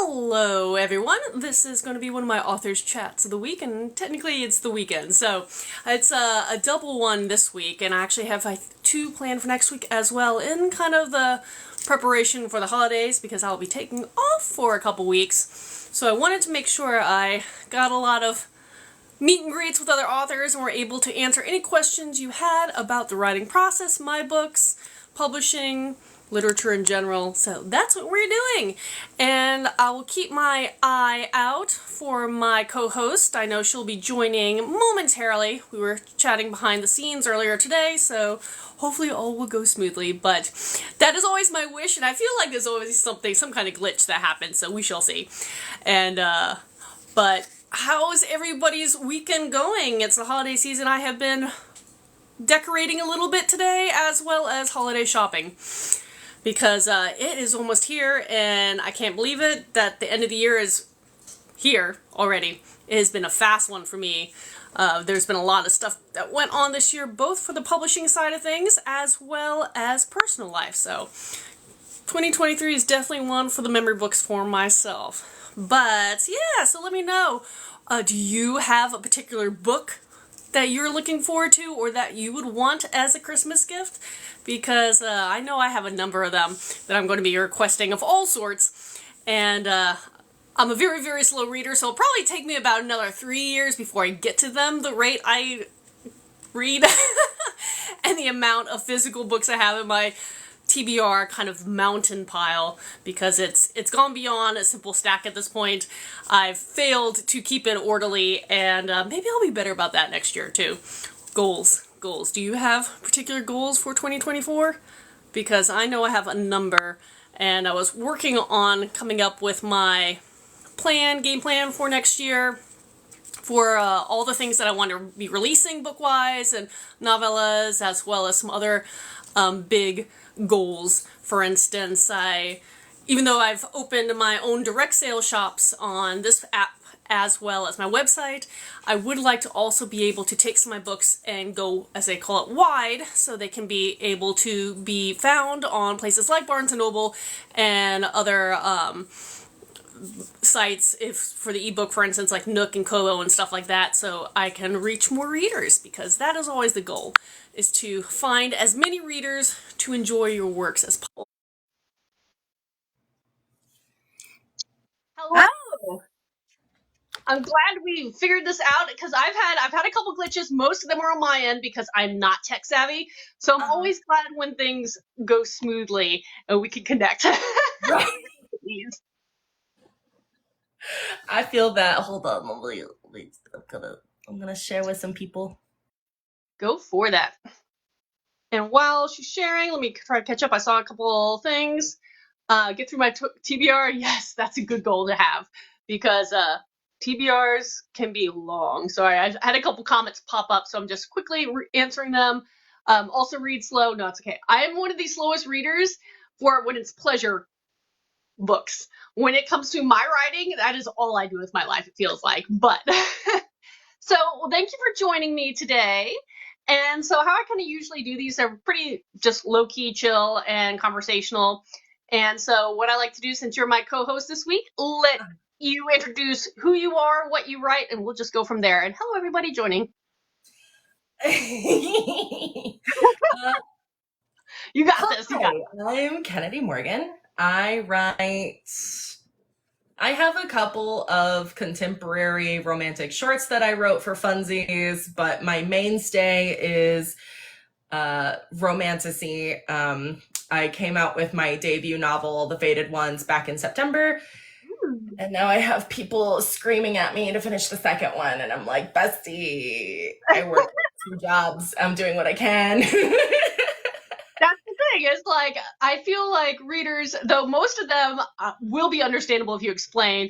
Hello, everyone. This is going to be one of my authors' chats of the week, and technically it's the weekend, so it's a double one this week, and I actually have two planned for next week as well, in kind of the preparation for the holidays, because I'll be taking off for a couple weeks. So I wanted to make sure I got a lot of meet and greets with other authors and were able to answer any questions you had about the writing process, my books, publishing, literature in general. So that's what we're doing. And I will keep my eye out for my co-host. I know she'll be joining momentarily. We were chatting behind the scenes earlier today, so hopefully all will go smoothly. But that is always my wish, and I feel like there's always some kind of glitch that happens, so we shall see. And, but how is everybody's weekend going? It's the holiday season. I have been decorating a little bit today, as well as holiday shopping, because it is almost here, and I can't believe it that the end of the year is here already. It has been a fast one for me. There's been a lot of stuff that went on this year, both for the publishing side of things, as well as personal life, so 2023 is definitely one for the memory books for myself. But yeah, so let me know, do you have a particular book that you're looking forward to, or that you would want as a Christmas gift? Because I know I have a number of them that I'm going to be requesting of all sorts, and I'm a very, very slow reader, so it'll probably take me about another 3 years before I get to them, the rate I read, and the amount of physical books I have in my TBR kind of mountain pile, because it's gone beyond a simple stack at this point. I've failed to keep it orderly, and maybe I'll be better about that next year too. Goals. Do you have particular goals for 2024? Because I know I have a number, and I was working on coming up with my game plan for next year, for all the things that I want to be releasing book-wise, and novellas, as well as some other big goals. For instance, even though I've opened my own direct sale shops on this app as well as my website, I would like to also be able to take some of my books and go, as they call it, wide, so they can be able to be found on places like Barnes & Noble and other sites, if for the ebook, for instance, like Nook and Kobo and stuff like that, so I can reach more readers, because that is always the goal, is to find as many readers to enjoy your works as possible. Hello! I'm glad we figured this out, because I've had a couple glitches. Most of them are on my end because I'm not tech savvy, so I'm always glad when things go smoothly and we can connect. Right. I feel that. Hold on, I'm gonna share with some people. Go for that. And while she's sharing, let me try to catch up. I saw a couple things. Get through my TBR. Yes, that's a good goal to have, because TBRs can be long. So I've had a couple comments pop up, so I'm just quickly answering them. Also read slow. No, it's okay. I am one of the slowest readers for when it's pleasure books. When it comes to my writing, that is all I do with my life, it feels like. But so, well, thank you for joining me today. And so how I kind of usually do these are pretty just low-key, chill, and conversational. And so what I like to do, since you're my co-host this week, let you introduce who you are, what you write, and we'll just go from there. And hello, everybody joining. You got this. You got it. I'm Kennedi Morgan. I have a couple of contemporary romantic shorts that I wrote for funsies, but my mainstay is Romantasy. I came out with my debut novel, The Faded Ones, back in September. And now I have people screaming at me to finish the second one, and I'm like, bestie, I work 2 jobs. I'm doing what I can. That's the thing. It's like, I feel like readers, though most of them will be understandable if you explain,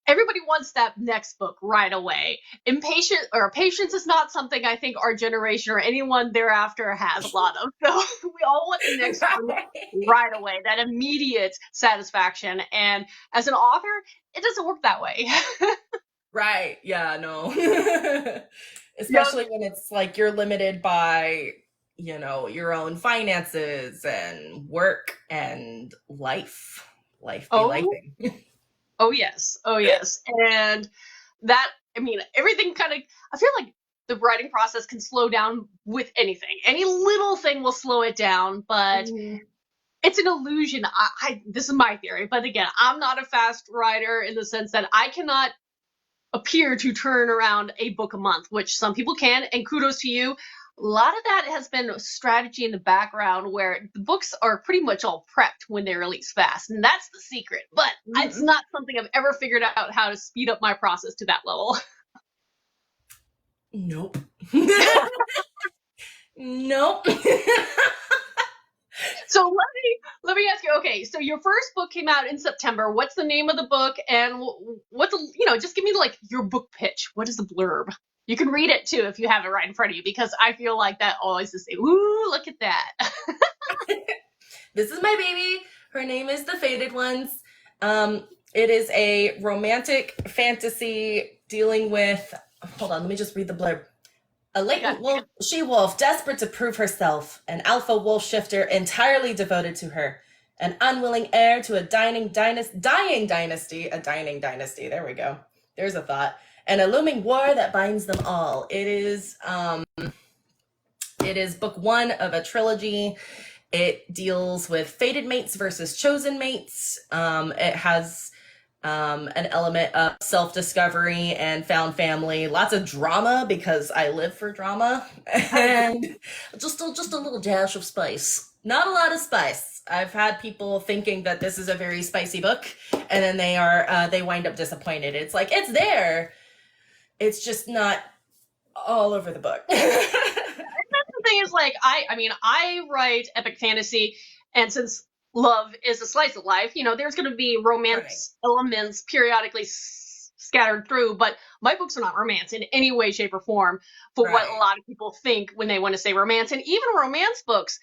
everybody wants that next book right away. Patience is not something I think our generation or anyone thereafter has a lot of. So we all want the next book right away, that immediate satisfaction. And as an author, it doesn't work that way. Right. Yeah, no. Especially when it's like you're limited by, your own finances and work and life be lifing. Oh yes. Oh yes. And that, I mean, everything kind of, I feel like the writing process can slow down with anything. Any little thing will slow it down, but Mhm. it's an illusion. This is my theory, but again, I'm not a fast writer in the sense that I cannot appear to turn around a book a month, which some people can, and kudos to you. A lot of that has been strategy in the background where the books are pretty much all prepped when they release fast, and that's the secret. But it's Mhm. not something I've ever figured out how to speed up my process to that level. Nope. Nope. So let me ask you. Okay, so your first book came out in September. What's the name of the book, and what's just give me like your book pitch. What is the blurb? You can read it too if you have it right in front of you, because I feel like that always to say, "Ooh, look at that." This is my baby. Her name is The Faded Ones. It is a romantic fantasy dealing with. Hold on, let me just read the blurb. A Yeah. latent wolf, she-wolf, desperate to prove herself, an alpha wolf shifter entirely devoted to her, an unwilling heir to a dying dynasty. There we go. There's a thought, and a looming war that binds them all. It is book one of a trilogy. It deals with fated mates versus chosen mates. It has an element of self-discovery and found family, lots of drama because I live for drama, and just a little dash of spice. Not a lot of spice. I've had people thinking that this is a very spicy book, and then they wind up disappointed. It's like it's there, it's just not all over the book. The thing is, like, I mean, I write epic fantasy, and since love is a slice of life, there's going to be Right, romance elements periodically scattered through, but my books are not romance in any way, shape, or form for what a right, lot of people think when they want to say romance. And even romance books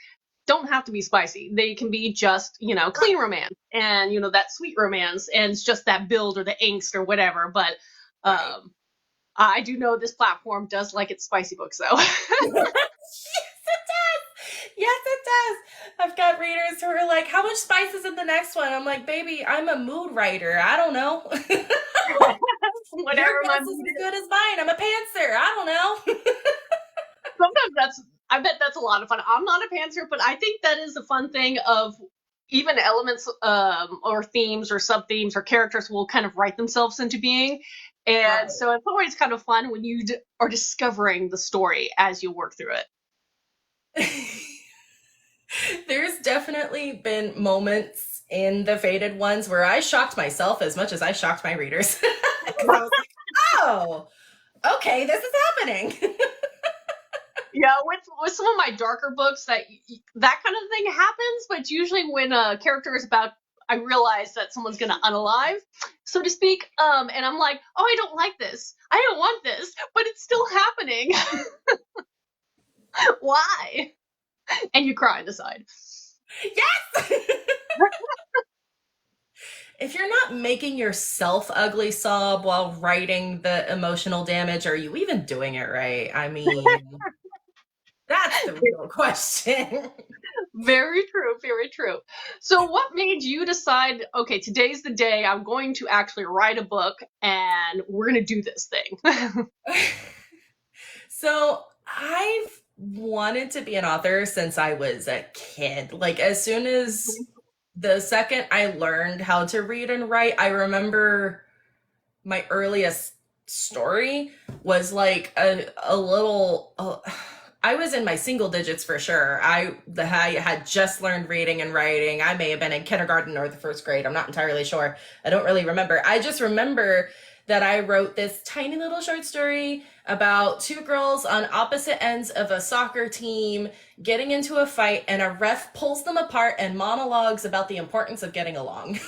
don't have to be spicy. They can be just, clean right, romance and, that sweet romance, and it's just that build or the angst or whatever. But right. um, I do know this platform does like its spicy books, though. Yes, it does. I've got readers who are like, "How much spice is in the next one?" I'm like, "Baby, I'm a mood writer. I don't know. Your Whatever my guess is mood as is. good as mine. I'm a pantser. I don't know." Sometimes I bet that's a lot of fun. I'm not a pantser, but I think that is the fun thing of even elements or themes or sub themes or characters will kind of write themselves into being. And Right. so it's always kind of fun when you are discovering the story as you work through it. There's definitely been moments in the Faded Ones where I shocked myself as much as I shocked my readers. Because I was like, "Oh, okay, this is happening." Yeah, with some of my darker books, that kind of thing happens, but it's usually when a character is about, I realize that someone's gonna unalive, so to speak, and I'm like, oh, I don't like this, I don't want this, but it's still happening. Why? And you cry on the side. Yes. If you're not making yourself ugly sob while writing the emotional damage, are you even doing it right? I mean, that's the real question. Very true, very true. So what made you decide, okay, today's the day I'm going to actually write a book and we're gonna do this thing? So I've wanted to be an author since I was a kid. Like, as soon as the second I learned how to read and write, I remember my earliest story was like a little. I was in my single digits for sure. I had just learned reading and writing. I may have been in kindergarten or the first grade. I'm not entirely sure. I don't really remember. I just remember that I wrote this tiny little short story about two girls on opposite ends of a soccer team getting into a fight, and a ref pulls them apart and monologues about the importance of getting along.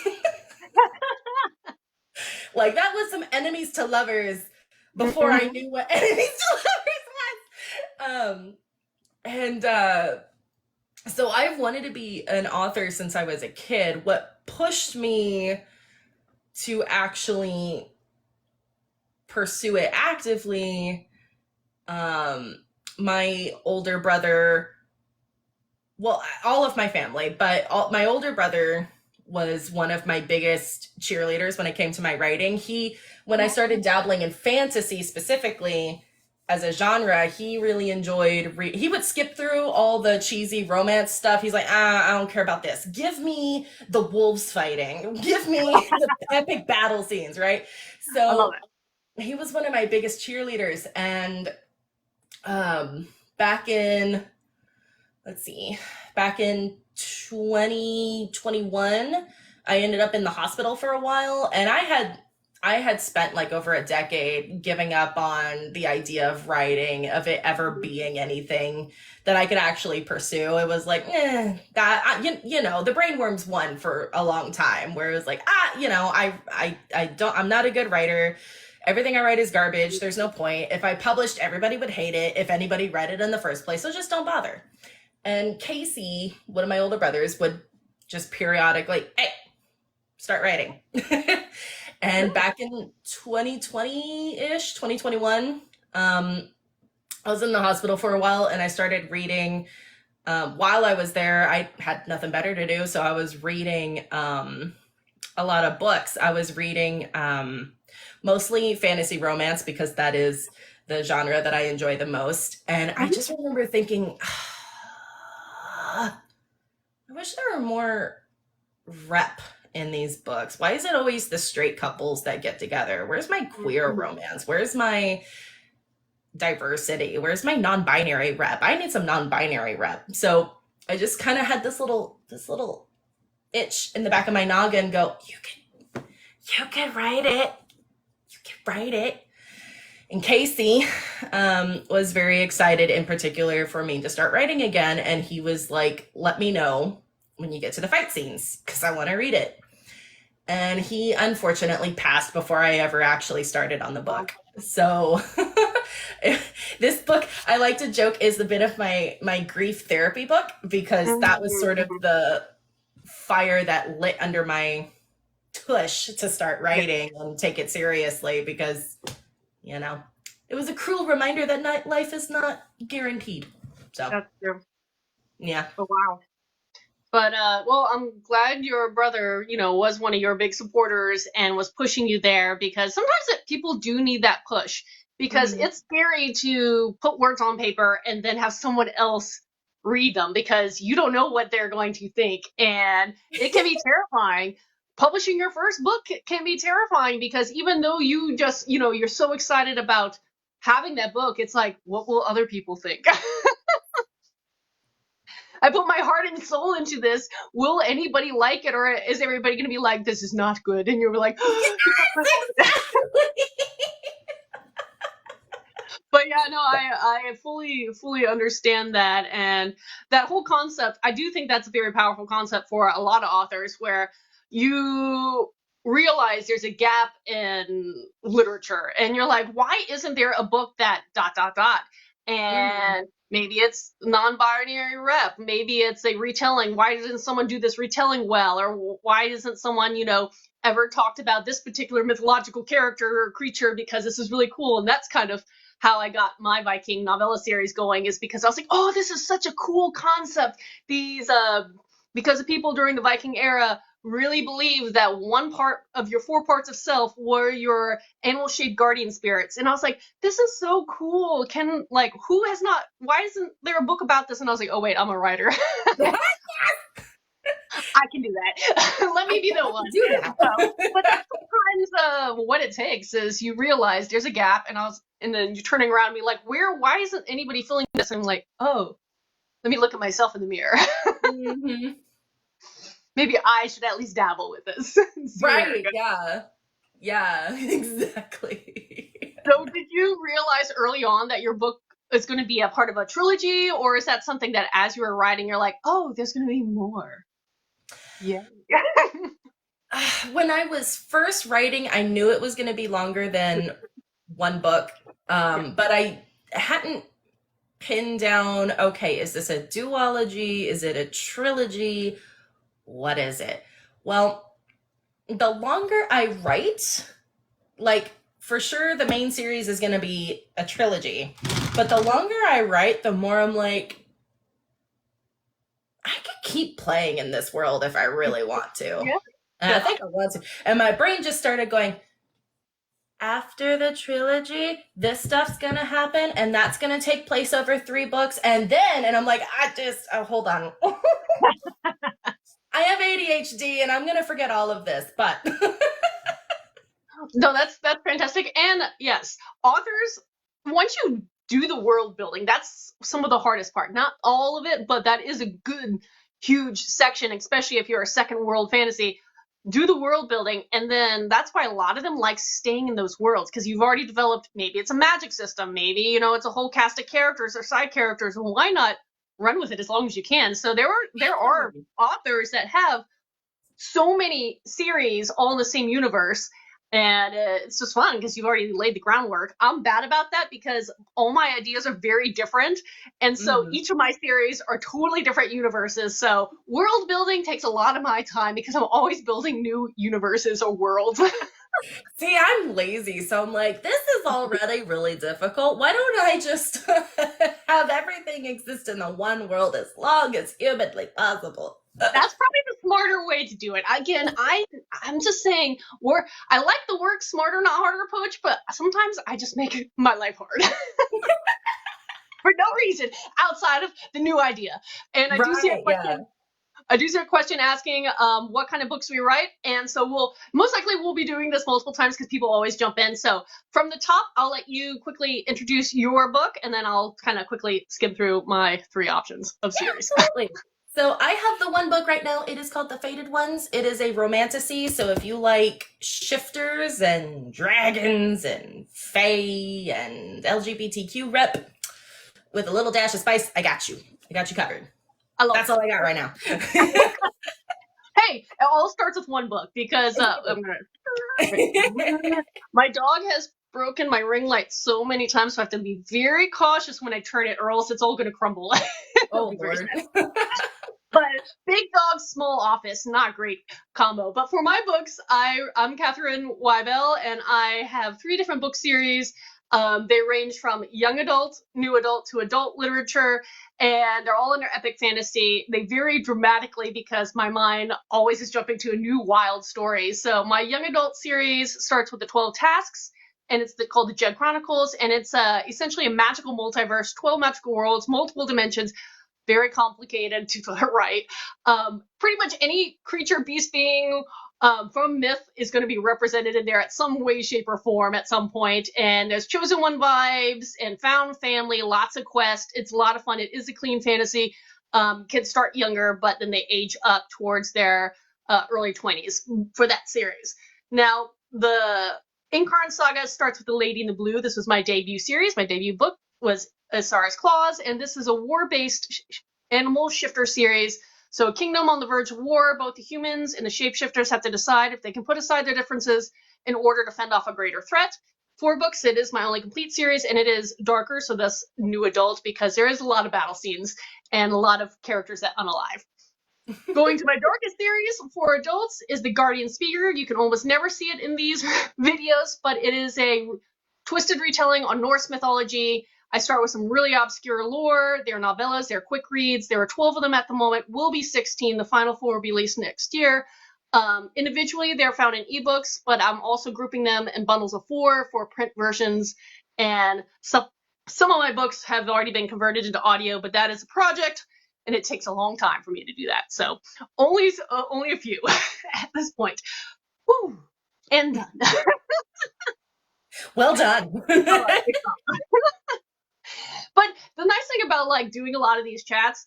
Like, that was some enemies to lovers before I Mhm. knew what enemies to lovers was. And So I've wanted to be an author since I was a kid. What pushed me to actually pursue it actively, um, my older brother, well, all of my family, but my older brother was one of my biggest cheerleaders when it came to my writing. When I started dabbling in fantasy specifically as a genre, he really enjoyed, he would skip through all the cheesy romance stuff. He's like, I don't care about this. Give me the wolves fighting. Give me the epic battle scenes, right? I love So it. he was one of my biggest cheerleaders. And back in, back in 2021, I ended up in the hospital for a while, and I had spent like over a decade giving up on the idea of writing, of it ever being anything that I could actually pursue. It was like, the brainworms won for a long time, where it was like, I'm not a good writer. Everything I write is garbage. There's no point. If I published, everybody would hate it if anybody read it in the first place. So just don't bother. And Casey, one of my older brothers, would just periodically, hey, start writing. And back in 2020-ish, 2021, I was in the hospital for a while, and I started reading. While I was there, I had nothing better to do, so I was reading a lot of books. I was reading mostly fantasy romance, because that is the genre that I enjoy the most. And I just remember thinking, I wish there were more rep in these books. Why is it always the straight couples that get together? Where's my queer romance? Where's my diversity? Where's my non-binary rep? I need some non-binary rep. So I just kind of had this little itch in the back of my noggin go, you can write it. You can write it. And Casey was very excited in particular for me to start writing again. And he was like, let me know when you get to the fight scenes, because I want to read it. And he unfortunately passed before I ever actually started on the book. So this book, I like to joke, is a bit of my grief therapy book, because that was sort of the fire that lit under my tush to start writing and take it seriously, because, it was a cruel reminder that life is not guaranteed. So That's true. Yeah. Oh, wow. But, well, I'm glad your brother, was one of your big supporters and was pushing you there, because sometimes people do need that push, because it's scary to put words on paper and then have someone else read them, because you don't know what they're going to think. And it can be terrifying. Publishing your first book can be terrifying, because even though you just, you're so excited about having that book, it's like, what will other people think? I put my heart and soul into this. Will anybody like it, or is everybody going to be like, this is not good? And you're like, But yeah, no, I fully understand that. And that whole concept, I do think that's a very powerful concept for a lot of authors, where you realize there's a gap in literature, and you're like, why isn't there a book that ... And maybe it's non-binary rep, maybe it's a retelling. Why doesn't someone do this retelling well? Or why isn't someone, ever talked about this particular mythological character or creature, because this is really cool? And that's kind of how I got my Viking novella series going, is because I was like, oh, this is such a cool concept. These because the people during the Viking era really believed that one part of your 4 parts of self were your animal-shaped guardian spirits. And I was like, this is so cool. Why isn't there a book about this? And I was like, oh wait, I'm a writer. I can do that. Let me be the one. Do that. But that's sometimes what it takes, is you realize there's a gap, and then you're turning around and be like, why isn't anybody feeling this? And I'm like, oh, let me look at myself in the mirror. Maybe I should at least dabble with this. Right, yeah, exactly. So did you realize early on that your book is going to be a part of a trilogy, or is that something that as you were writing, you're like, oh, there's going to be more? Yeah. When I was first writing, I knew it was going to be longer than one book, but I hadn't pinned down, okay, is this a duology? Is it a trilogy? What is it? Well, the longer I write, like, for sure the main series is going to be a trilogy, but the longer I write, the more I'm like, I could keep playing in this world if I really want to. Yeah. And I think I want to. And my brain just started going, after the trilogy, this stuff's gonna happen, and that's gonna take place over 3 books, and then, and I'm like, hold on. I have ADHD, and I'm gonna forget all of this, but. No, that's fantastic. And yes, authors, once you do the world building, that's some of the hardest part. Not all of it, but that is a good, huge section, especially if you're a second world fantasy. Do the world building, and then that's why a lot of them like staying in those worlds, because you've already developed, maybe it's a magic system, maybe, you know, it's a whole cast of characters or side characters, and why not run with it as long as you can? So there are authors that have so many series all in the same universe, and it's just fun because you've already laid the groundwork. I'm bad about that because all my ideas are very different, and so each of my series are totally different universes. So world building takes a lot of my time because I'm always building new universes or worlds. See, I'm lazy, so I'm like, this is already really difficult. Why don't I just have everything exist in the one world as long as humanly possible? That's probably the smarter way to do it. Again, I'm just saying, I like the work smarter, not harder approach, but sometimes I just make my life hard. For no reason outside of the new idea. And I do see a question. Yeah. I do see a question asking what kind of books we write, and so we'll be doing this multiple times because people always jump in. So from the top, I'll let you quickly introduce your book, and then I'll kind of quickly skim through my 3 options of series. Absolutely. So I have the one book right now. It is called The Fated Ones. It is a romantasy. So if you like shifters and dragons and fae and LGBTQ rep with a little dash of spice, I got you. I got you covered. That's all I got right now. Hey, it all starts with one book because my dog has broken my ring light so many times, so I have to be very cautious when I turn it, or else it's all going to crumble. Oh, Lord. But big dog, small office, not great combo. But for my books, I'm Katharine Wibell, and I have 3 different book series. They range from young adult, new adult, to adult literature, and they're all under epic fantasy. They vary dramatically because my mind always is jumping to a new wild story. So my young adult series starts with the 12 tasks, and it's called the Jed Chronicles, and it's essentially a magical multiverse, 12 magical worlds, multiple dimensions, very complicated to write. Pretty much any creature, beast, being from myth is going to be represented in there at some way, shape, or form at some point. And there's chosen one vibes and found family, lots of quests. It's a lot of fun. It is a clean fantasy. Kids start younger, but then they age up towards their early 20s for that series. Now, the Incarn Saga starts with The Lady in the Blue. This was my debut series. My debut book was Asara's Claws, and this is a war-based animal shifter series. So a kingdom on the verge of war, both the humans and the shapeshifters have to decide if they can put aside their differences in order to fend off a greater threat. 4 books, it is my only complete series, and it is darker, so thus new adult, because there is a lot of battle scenes and a lot of characters that unalive. Going to my darkest series for adults is The Guardian Speaker. You can almost never see it in these videos, but it is a twisted retelling on Norse mythology. I start with some really obscure lore. They're novellas, they're quick reads. There are 12 of them at the moment, will be 16. The final 4 will be released next year. Individually, they're found in ebooks, but I'm also grouping them in bundles of 4 for print versions. And some of my books have already been converted into audio, but that is a project, and it takes a long time for me to do that. So only a few at this point. Woo! And done. Well done. But the nice thing about like doing a lot of these chats,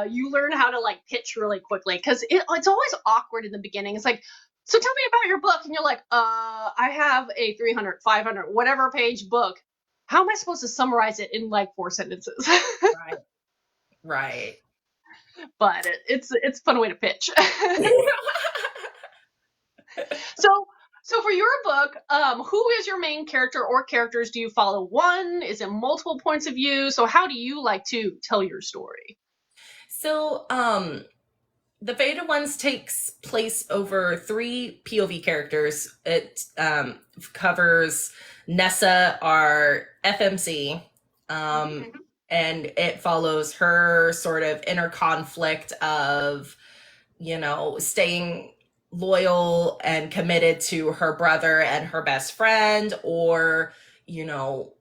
you learn how to like pitch really quickly, because it's always awkward in the beginning. It's like, so tell me about your book, and you're like, I have a 300, 500, whatever page book. How am I supposed to summarize it in like 4 sentences? Right. But it's a fun way to pitch. So for your book, who is your main character or characters? Do you follow one? Is it multiple points of view? So how do you like to tell your story? So The Fated Ones takes place over 3 POV characters. It covers Nessa, our FMC, and it follows her sort of inner conflict of, staying loyal and committed to her brother and her best friend, or, you know,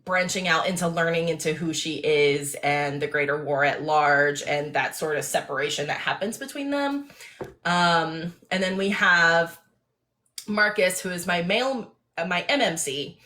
branching out into learning into who she is and the greater war at large, and that sort of separation that happens between them. And then we have Marcus, who is my MMC,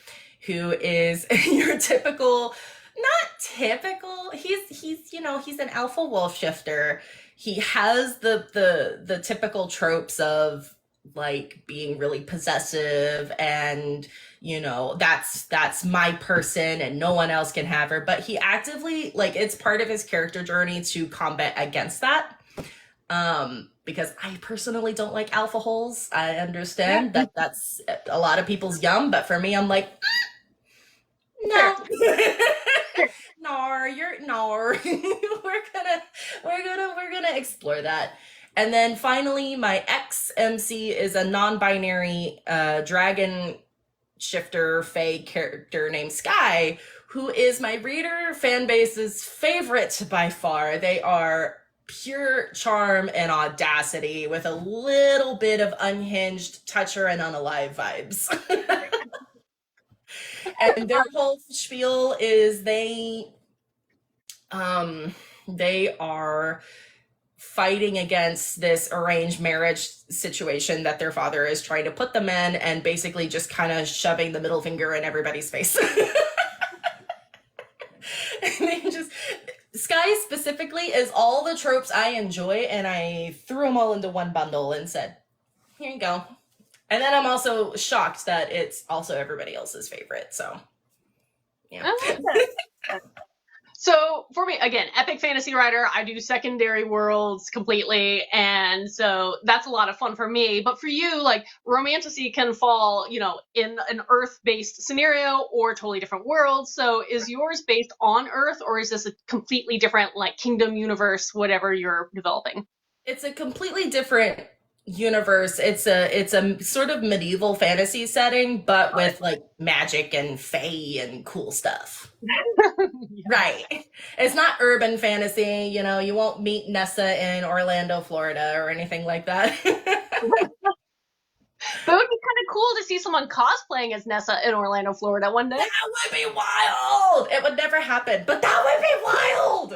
who is your typical, not typical. He's an alpha wolf shifter. He has the typical tropes of like being really possessive and that's my person and no one else can have her, but he actively, like, it's part of his character journey to combat against that. Because I personally don't like alpha holes. I understand that that's a lot of people's yum, but for me, I'm like, no. No. we're gonna explore that. And then finally, my ex MC is a non-binary dragon shifter fae character named Sky, who is my reader fan base's favorite by far. They are pure charm and audacity with a little bit of unhinged, toucher and unalive vibes. And their whole spiel is they are fighting against this arranged marriage situation that their father is trying to put them in, and basically just kind of shoving the middle finger in everybody's face. And they just, Sky specifically is all the tropes I enjoy, and I threw them all into one bundle and said, here you go. And then I'm also shocked that it's also everybody else's favorite, so yeah. So for me, again, epic fantasy writer, I do secondary worlds completely, and so that's a lot of fun for me. But for you, like, Romantasy can fall, in an Earth-based scenario or totally different world. So is yours based on Earth, or is this a completely different, like, kingdom universe, whatever you're developing? It's a completely different universe. It's a sort of medieval fantasy setting, but with like magic and fae and cool stuff. Yeah. Right. It's not urban fantasy, you won't meet Nessa in Orlando, Florida or anything like that. But it would be kind of cool to see someone cosplaying as Nessa in Orlando, Florida one day. That would be wild. It would never happen, but that would be wild.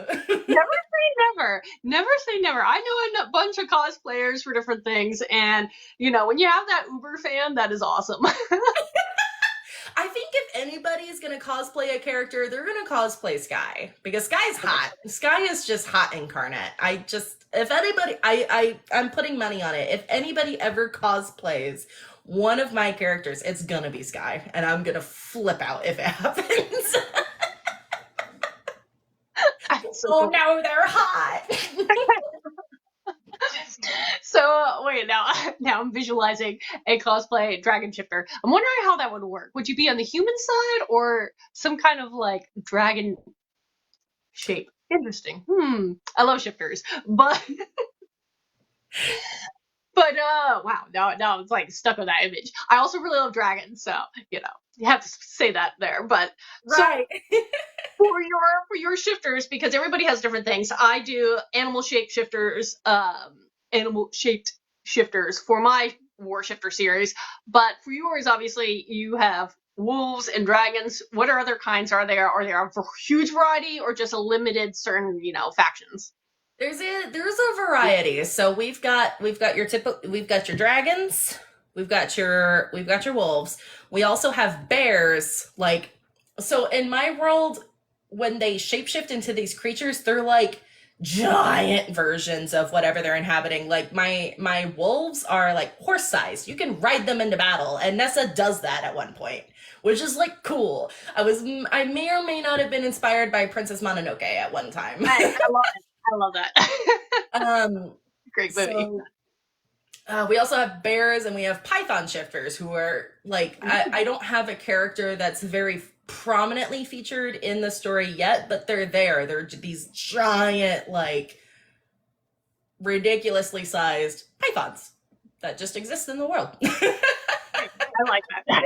Never say never. Never say never. I know a bunch of cosplayers for different things, and when you have that Uber fan, that is awesome. I think if anybody is going to cosplay a character, they're going to cosplay Sky, because Sky's hot. Sky is just hot incarnate. If anybody, I'm putting money on it. If anybody ever cosplays one of my characters, it's going to be Sky, and I'm going to flip out if it happens. Oh no, they're hot. So wait, now I'm visualizing a cosplay dragon shifter. I'm wondering how that would work. Would you be on the human side or some kind of like dragon shape? Interesting. I love shifters, but wow, now it's like stuck on that image. I also really love dragons, so you have to say that there. But right. So, for your shifters, because everybody has different things. I do animal shaped shifters, for my war shifter series. But for yours, obviously, you have wolves and dragons. What other kinds are there? Are there a huge variety, or just a limited certain factions? There's a variety. So we've got your dragons, we've got your wolves. We also have bears. So in my world, when they shapeshift into these creatures, they're like giant versions of whatever they're inhabiting. Like my wolves are like horse sized. You can ride them into battle, and Nessa does that at one point, which is like cool. I may or may not have been inspired by Princess Mononoke at one time. I love that. Great movie. So, we also have bears, and we have python shifters, who are like, I don't have a character that's very prominently featured in the story yet, but they're there. They're these giant, like, ridiculously sized pythons that just exist in the world. I like that.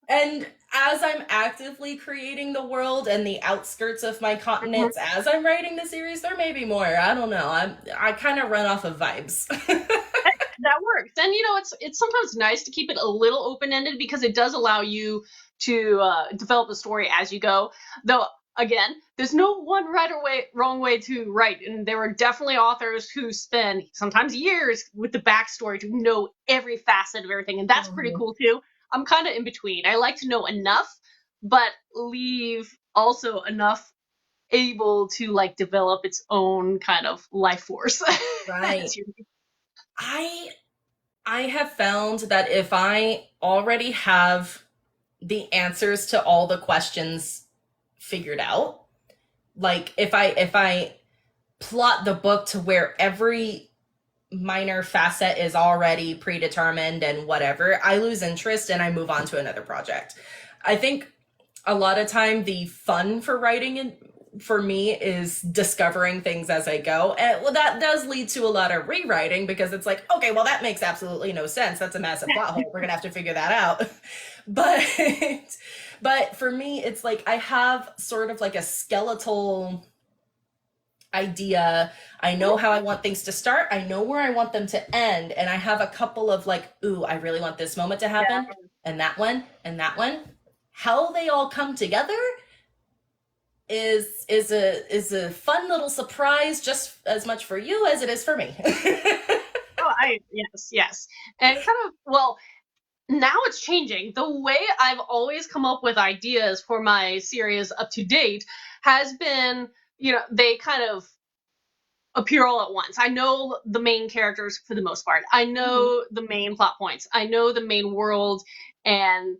And as I'm actively creating the world and the outskirts of my continents as I'm writing the series, there may be more. I don't know. I kind of run off of vibes. That works. And it's sometimes nice to keep it a little open-ended because it does allow you to develop the story as you go. Though again, there's no one wrong way to write, and there are definitely authors who spend sometimes years with the backstory to know every facet of everything, and that's pretty cool too. I'm kind of in between. I like to know enough, but leave also enough able to like develop its own kind of life force. Right. I have found that if I already have the answers to all the questions figured out, like if I plot the book to where every minor facet is already predetermined and whatever, I lose interest and I move on to another project. I think a lot of time the fun for writing for me is discovering things as I go. And well, that does lead to a lot of rewriting because it's like, okay, well, that makes absolutely no sense. That's a massive plot hole. We're gonna have to figure that out. But for me, it's like I have sort of like a skeletal idea. I know how I want things to start. I know where I want them to end. And I have a couple of like, ooh, I really want this moment to happen. Yeah. And that one, and that one. How they all come together is a fun little surprise, just as much for you as it is for me. Yes. And kind of, well, now it's changing. The way I've always come up with ideas for my series up to date has been, they kind of appear all at once. I know the main characters for the most part. I know the main plot points. I know the main world and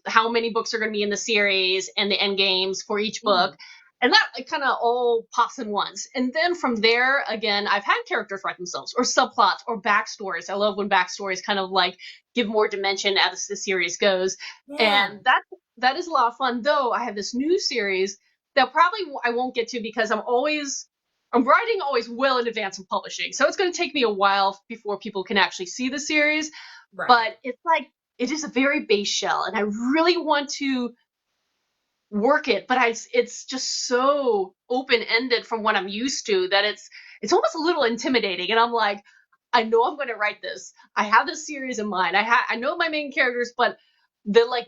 how many books are going to be in the series and the end games for each book. And that kind of all pops in once. And then from there, again, I've had characters write themselves or subplots or backstories. I love when backstories kind of like give more dimension as the series goes. Yeah. And that is a lot of fun. Though I have this new series that probably I won't get to because I'm writing always well in advance of publishing. So it's going to take me a while before people can actually see the series. Right. But it's like, it is a very base shell and I really want to work it, but it's just so open-ended from what I'm used to that it's almost a little intimidating. And I'm like, I know I'm going to write this. I have this series in mind. I know my main characters, but the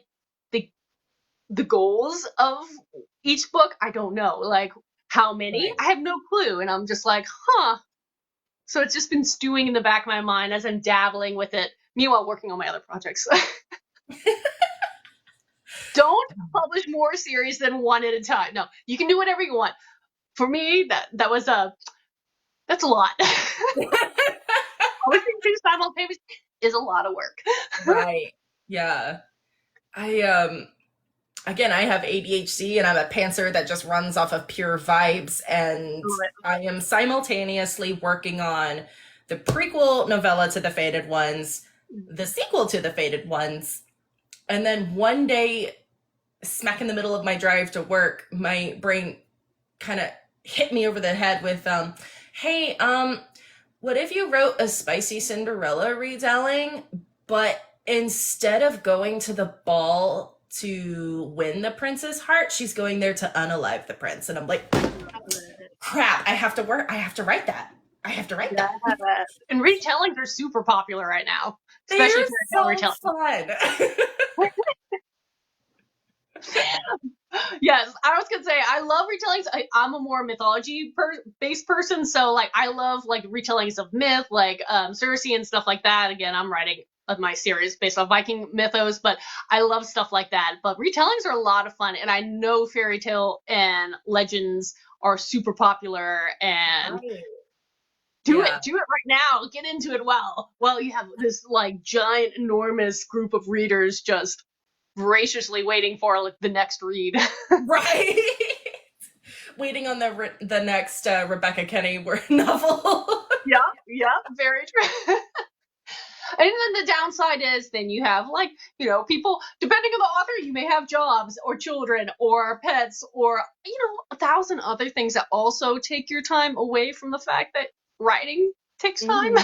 goals of each book, I don't know. Like how many? Right. I have no clue. And I'm just like, So it's just been stewing in the back of my mind as I'm dabbling with it. Meanwhile, working on my other projects. Don't publish more series than one at a time. No, you can do whatever you want. For me, that's a lot. Publishing two simultaneously is a lot of work. Right. Yeah. I have ADHD and I'm a pantser that just runs off of pure vibes, and I am simultaneously working on the prequel novella to The Fated Ones, the sequel to The Fated Ones, and then one day, smack in the middle of my drive to work, my brain kind of hit me over the head with, hey, what if you wrote a spicy Cinderella retelling, but instead of going to the ball to win the prince's heart, she's going there to unalive the prince? And I'm like, crap, I have to write that. And retellings are super popular right now. Especially for so fun. Yes, I was gonna say I love retellings. I'm a more mythology-based person, so like I love like retellings of myth, like Circe and stuff like that. Again, I'm writing my series based on Viking mythos, but I love stuff like that. But retellings are a lot of fun, and I know fairy tale and legends are super popular. And do it right now. Get into it while you have this like giant, enormous group of readers just voraciously waiting for like the next read. Right. Waiting on the next Rebecca Kennedy novel. Yeah, very true. And then the downside is then you have like, people, depending on the author, you may have jobs or children or pets or, 1,000 other things that also take your time away from the fact that writing takes time.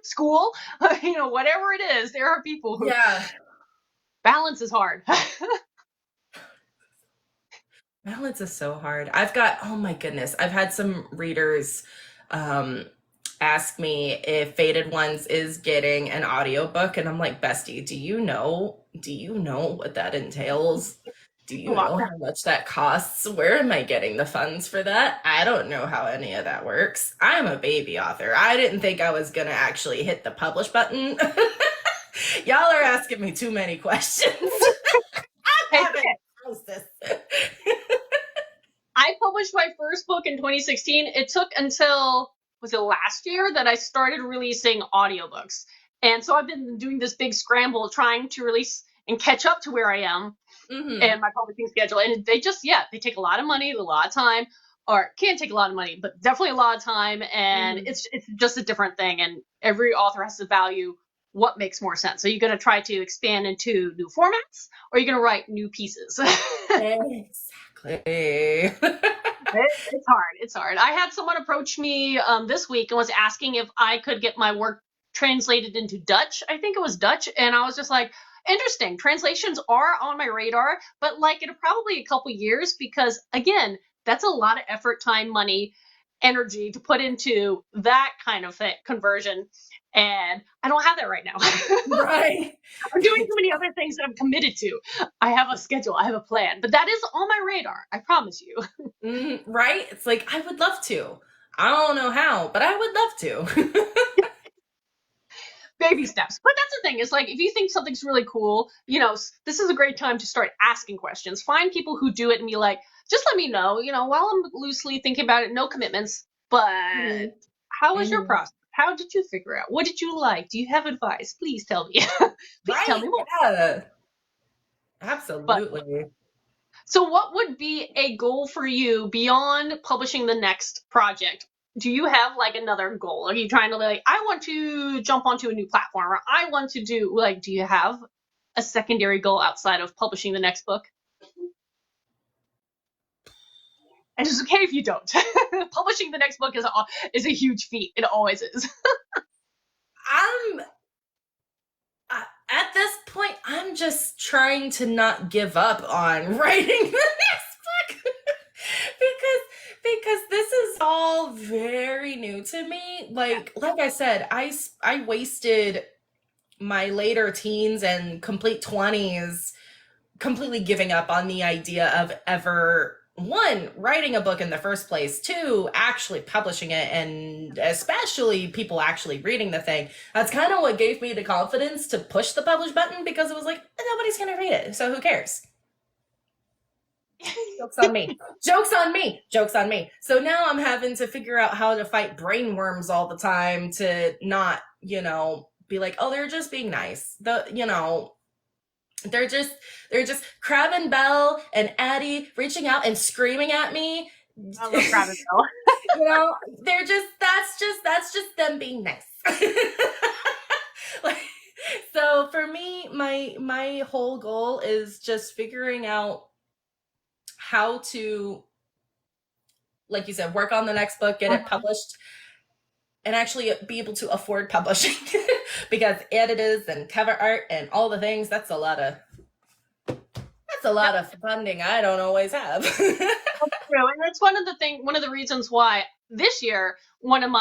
School, whatever it is, there are people who Balance is hard. Balance is so hard. Oh my goodness, I've had some readers um, ask me if Fated Ones is getting an audiobook, and I'm like, bestie, do you know what that entails? Do A you lot. know how much that costs? Where am I getting the funds for that? I don't know how any of that works. I'm a baby author. I didn't think I was gonna actually hit the publish button. Y'all are asking me too many questions. Hey, I'm having crisis. I published my first book in 2016. It took until, was it last year, that I started releasing audiobooks. And so I've been doing this big scramble trying to release and catch up to where I am Hmm. and my publishing schedule. And they just, yeah, they take a lot of money, a lot of time, or can't take a lot of money, but definitely a lot of time. And Hmm. it's just a different thing. And every author has to value what makes more sense. So you're going to try to expand into new formats, or you're going to write new pieces. Exactly. It's hard. It's hard. I had someone approach me this week and was asking if I could get my work translated into Dutch. I think it was Dutch. And I was just like, interesting. Translations are on my radar, but like in probably a couple years, because again, that's a lot of effort, time, money, energy to put into that kind of conversion. And I don't have that right now. Right. I'm doing too many other things that I'm committed to. I have a schedule, I have a plan, but that is on my radar. I promise you. Right? It's like, I would love to. I don't know how, but I would love to. Baby steps. But that's the thing, is like if you think something's really cool, this is a great time to start asking questions. Find people who do it and be like, just let me know, while I'm loosely thinking about it, no commitments, but Mhm. how was your Mhm. process? How did you figure out? What did you like? Do you have advice? Please tell me. Please tell Right? me more. Yeah. But Absolutely. so what would be a goal for you beyond publishing the next project? Do you have like another goal? Are you trying to like, I want to jump onto a new platform, or I want to do like, do you have a secondary goal outside of publishing the next book? And it's okay if you don't. Publishing the next book is a huge feat. It always is. I'm at this point, I'm just trying to not give up on writing the next book because this is all very new to me. Like I said, I wasted my later teens and complete 20s completely giving up on the idea of ever one writing a book in the first place, two actually publishing it, and especially people actually reading the thing. That's kind of what gave me the confidence to push the publish button, because it was like, nobody's gonna read it, so who cares? Jokes on me. Jokes on me. Jokes on me. So now I'm having to figure out how to fight brain worms all the time to not, be like, oh, they're just being nice. They're just Crab and Belle and Addie reaching out and screaming at me. I love Crab and Bell. They're just that's just them being nice. Like, so for me, my whole goal is just figuring out how to, like you said, work on the next book, get it published, and actually be able to afford publishing. Because editors and cover art and all the things, that's a lot of funding I don't always have. True, and that's one of the reasons why this year, one of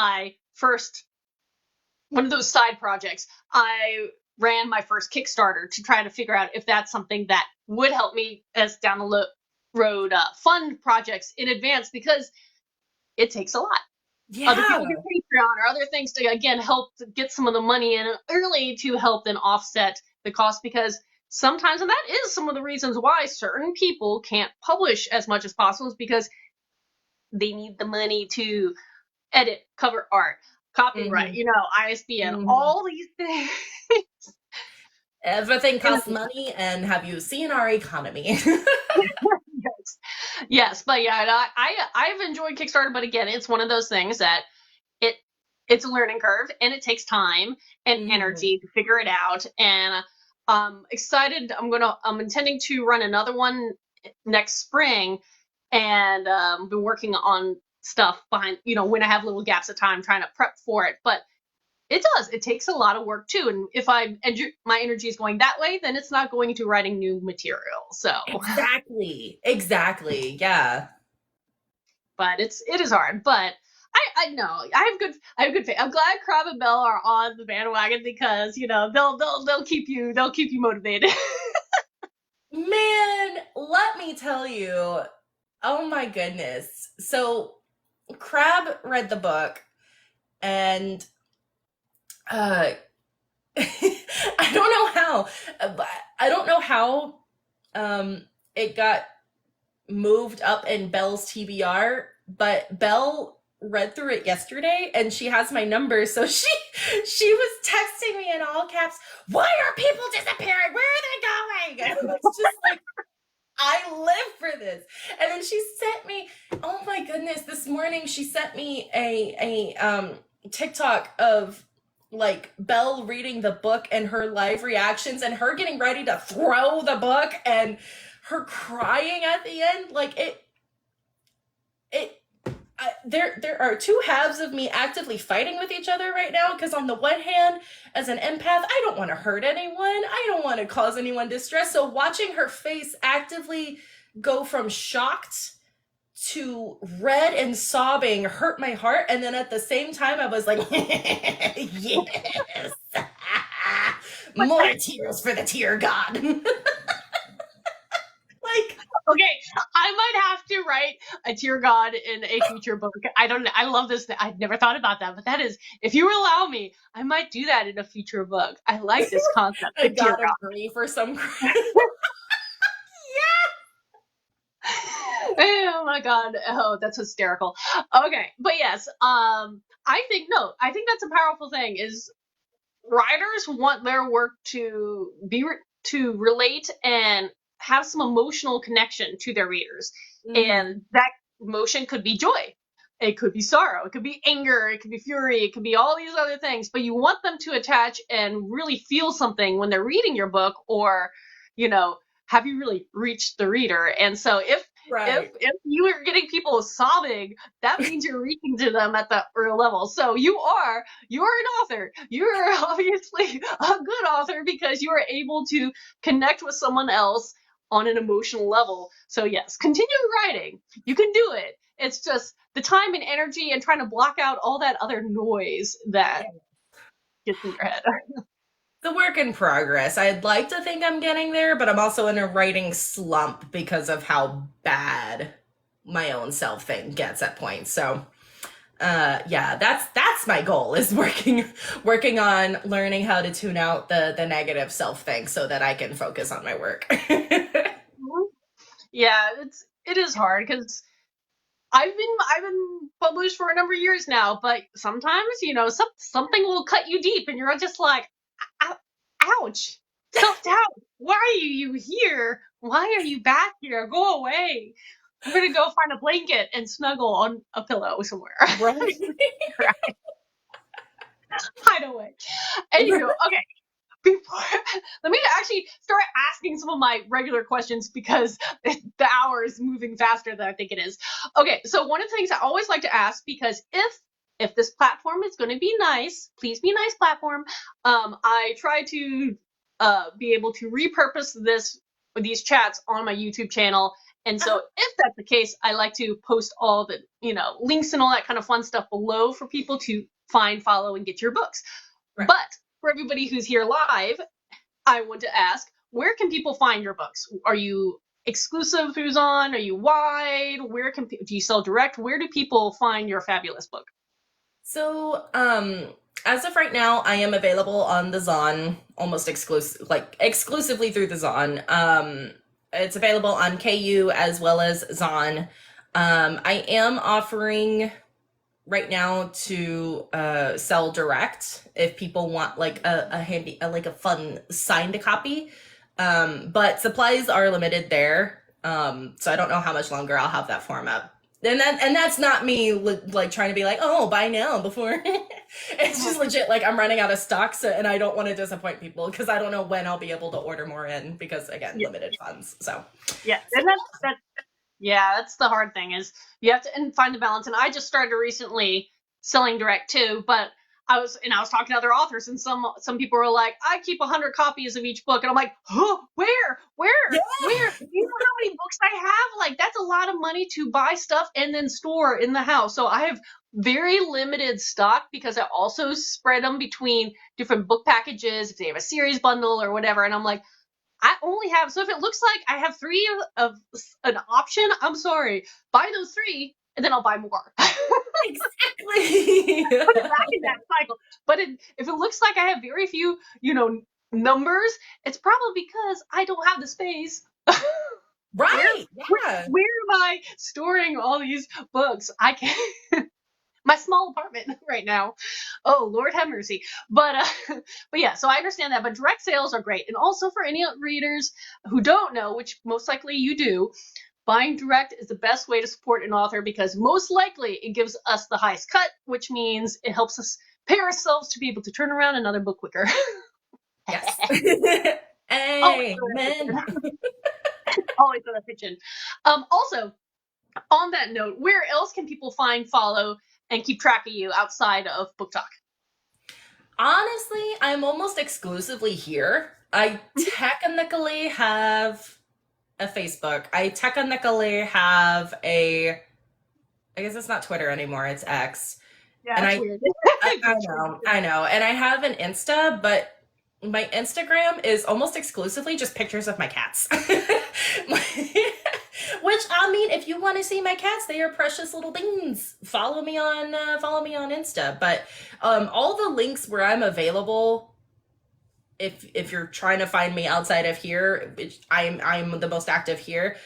those side projects, I ran my first Kickstarter to try to figure out if that's something that would help me as down the road fund projects in advance, because it takes a lot. Other Yeah. people do Patreon or other things to, again, help to get some of the money in early to help then offset the cost, because sometimes, and that is some of the reasons why certain people can't publish as much as possible, is because they need the money to edit, cover art, copyright, Hmm. ISBN, Hmm. all these things. Everything costs money, and have you seen our economy? Yes. Yes, but yeah, I've enjoyed Kickstarter, but again, it's one of those things that it it's a learning curve, and it takes time and Hmm. energy to figure it out. And I'm excited. I'm intending to run another one next spring, and been working on stuff behind, when I have little gaps of time trying to prep for it. But It does. It takes a lot of work too. And if my energy is going that way, then it's not going into writing new material. So exactly. Yeah. But it is hard. But I know I have good faith. I'm glad Crab and Bell are on the bandwagon because they'll keep you motivated. Man, let me tell you. Oh my goodness. So Crab read the book and I don't know how it got moved up in Belle's TBR, but Belle read through it yesterday and she has my number, so she was texting me in all caps, why are people disappearing, where are they going? And it's just like, I live for this. And then she sent me, oh my goodness, this morning she sent me a TikTok of like Belle reading the book and her live reactions and her getting ready to throw the book and her crying at the end. Like there are two halves of me actively fighting with each other right now, because on the one hand, as an empath, I don't want to hurt anyone. I don't want to cause anyone distress. So watching her face actively go from shocked to red and sobbing hurt my heart. And then at the same time, I was like, yes, more tears for the tear god. Like, okay, I might have to write a tear god in a future book. I love this. I'd never thought about that, but that is, if you allow me, I might do that in a future book. I like this concept. A god of grief or some crap. Oh my god. Oh, that's hysterical. Okay, but yes, I think that's a powerful thing, is writers want their work to relate and have some emotional connection to their readers. And that emotion could be joy, it could be sorrow, it could be anger, it could be fury, it could be all these other things, but you want them to attach and really feel something when they're reading your book, or have you really reached the reader? And so if you are getting people sobbing, that means you're reaching to them at that real level. So you're an author. You're obviously a good author because you are able to connect with someone else on an emotional level. So yes, continue writing. You can do it. It's just the time and energy and trying to block out all that other noise that gets in your head. The work in progress. I'd like to think I'm getting there, but I'm also in a writing slump because of how bad my own self thing gets at points. So yeah, that's my goal, is working on learning how to tune out the negative self thing so that I can focus on my work. Yeah, it is hard because I've been published for a number of years now, but sometimes something will cut you deep and you're just like, ouch, self-doubt, why are you here? Why are you back here? Go away. I'm gonna go find a blanket and snuggle on a pillow somewhere. Right. Right. Hide away. Anywho, okay. Let me actually start asking some of my regular questions because the hour is moving faster than I think it is. Okay, so one of the things I always like to ask, because if this platform is going to be nice, please be a nice platform. I try to be able to repurpose these chats on my YouTube channel. And so if that's the case, I like to post all the, links and all that kind of fun stuff below for people to find, follow, and get your books. Right. But for everybody who's here live, I want to ask, where can people find your books? Are you exclusive through Zon? Are you wide? Do you sell direct? Where do people find your fabulous book? So, as of right now, I am available on the Zon, almost exclusively through the Zon. It's available on KU as well as Zon. I am offering right now to sell direct if people want like a fun signed copy. But supplies are limited there. So I don't know how much longer I'll have that format. And that's not me like trying to be like, oh, buy now before. It's just legit like I'm running out of stock, and I don't want to disappoint people because I don't know when I'll be able to order more in because again, limited funds. So yeah, and that's the hard thing, is you have to find the balance. And I just started recently selling direct too, but I was talking to other authors, and some people were like, I keep 100 copies of each book, and I'm like, huh, where? Yeah. You know how many books I have? Like, that's a lot of money to buy stuff and then store in the house. So I have very limited stock because I also spread them between different book packages if they have a series bundle or whatever. And I'm like, I only have, so if it looks like I have 3 of an option, I'm sorry, buy those 3 and then I'll buy more. Exactly. Put it back in that cycle. But if it looks like I have very few, numbers, it's probably because I don't have the space. Right. Where am I storing all these books? I can't. My small apartment right now. Oh, Lord have mercy. But yeah, so I understand that. But direct sales are great. And also for any readers who don't know, which most likely you do, buying direct is the best way to support an author because most likely it gives us the highest cut, which means it helps us pay ourselves to be able to turn around another book quicker. Yes. Amen. Always gonna pitch in. Also, on that note, where else can people find, follow, and keep track of you outside of Book Talk? Honestly, I'm almost exclusively here. I technically have a Facebook. I technically have I guess it's not Twitter anymore, it's X. Yeah, and that's weird. I know. And I have an Insta, but my Instagram is almost exclusively just pictures of my cats. Which, I mean, if you want to see my cats, they are precious little things. Follow me on Insta. But all the links where I'm available, if you're trying to find me outside of here, which I'm the most active here.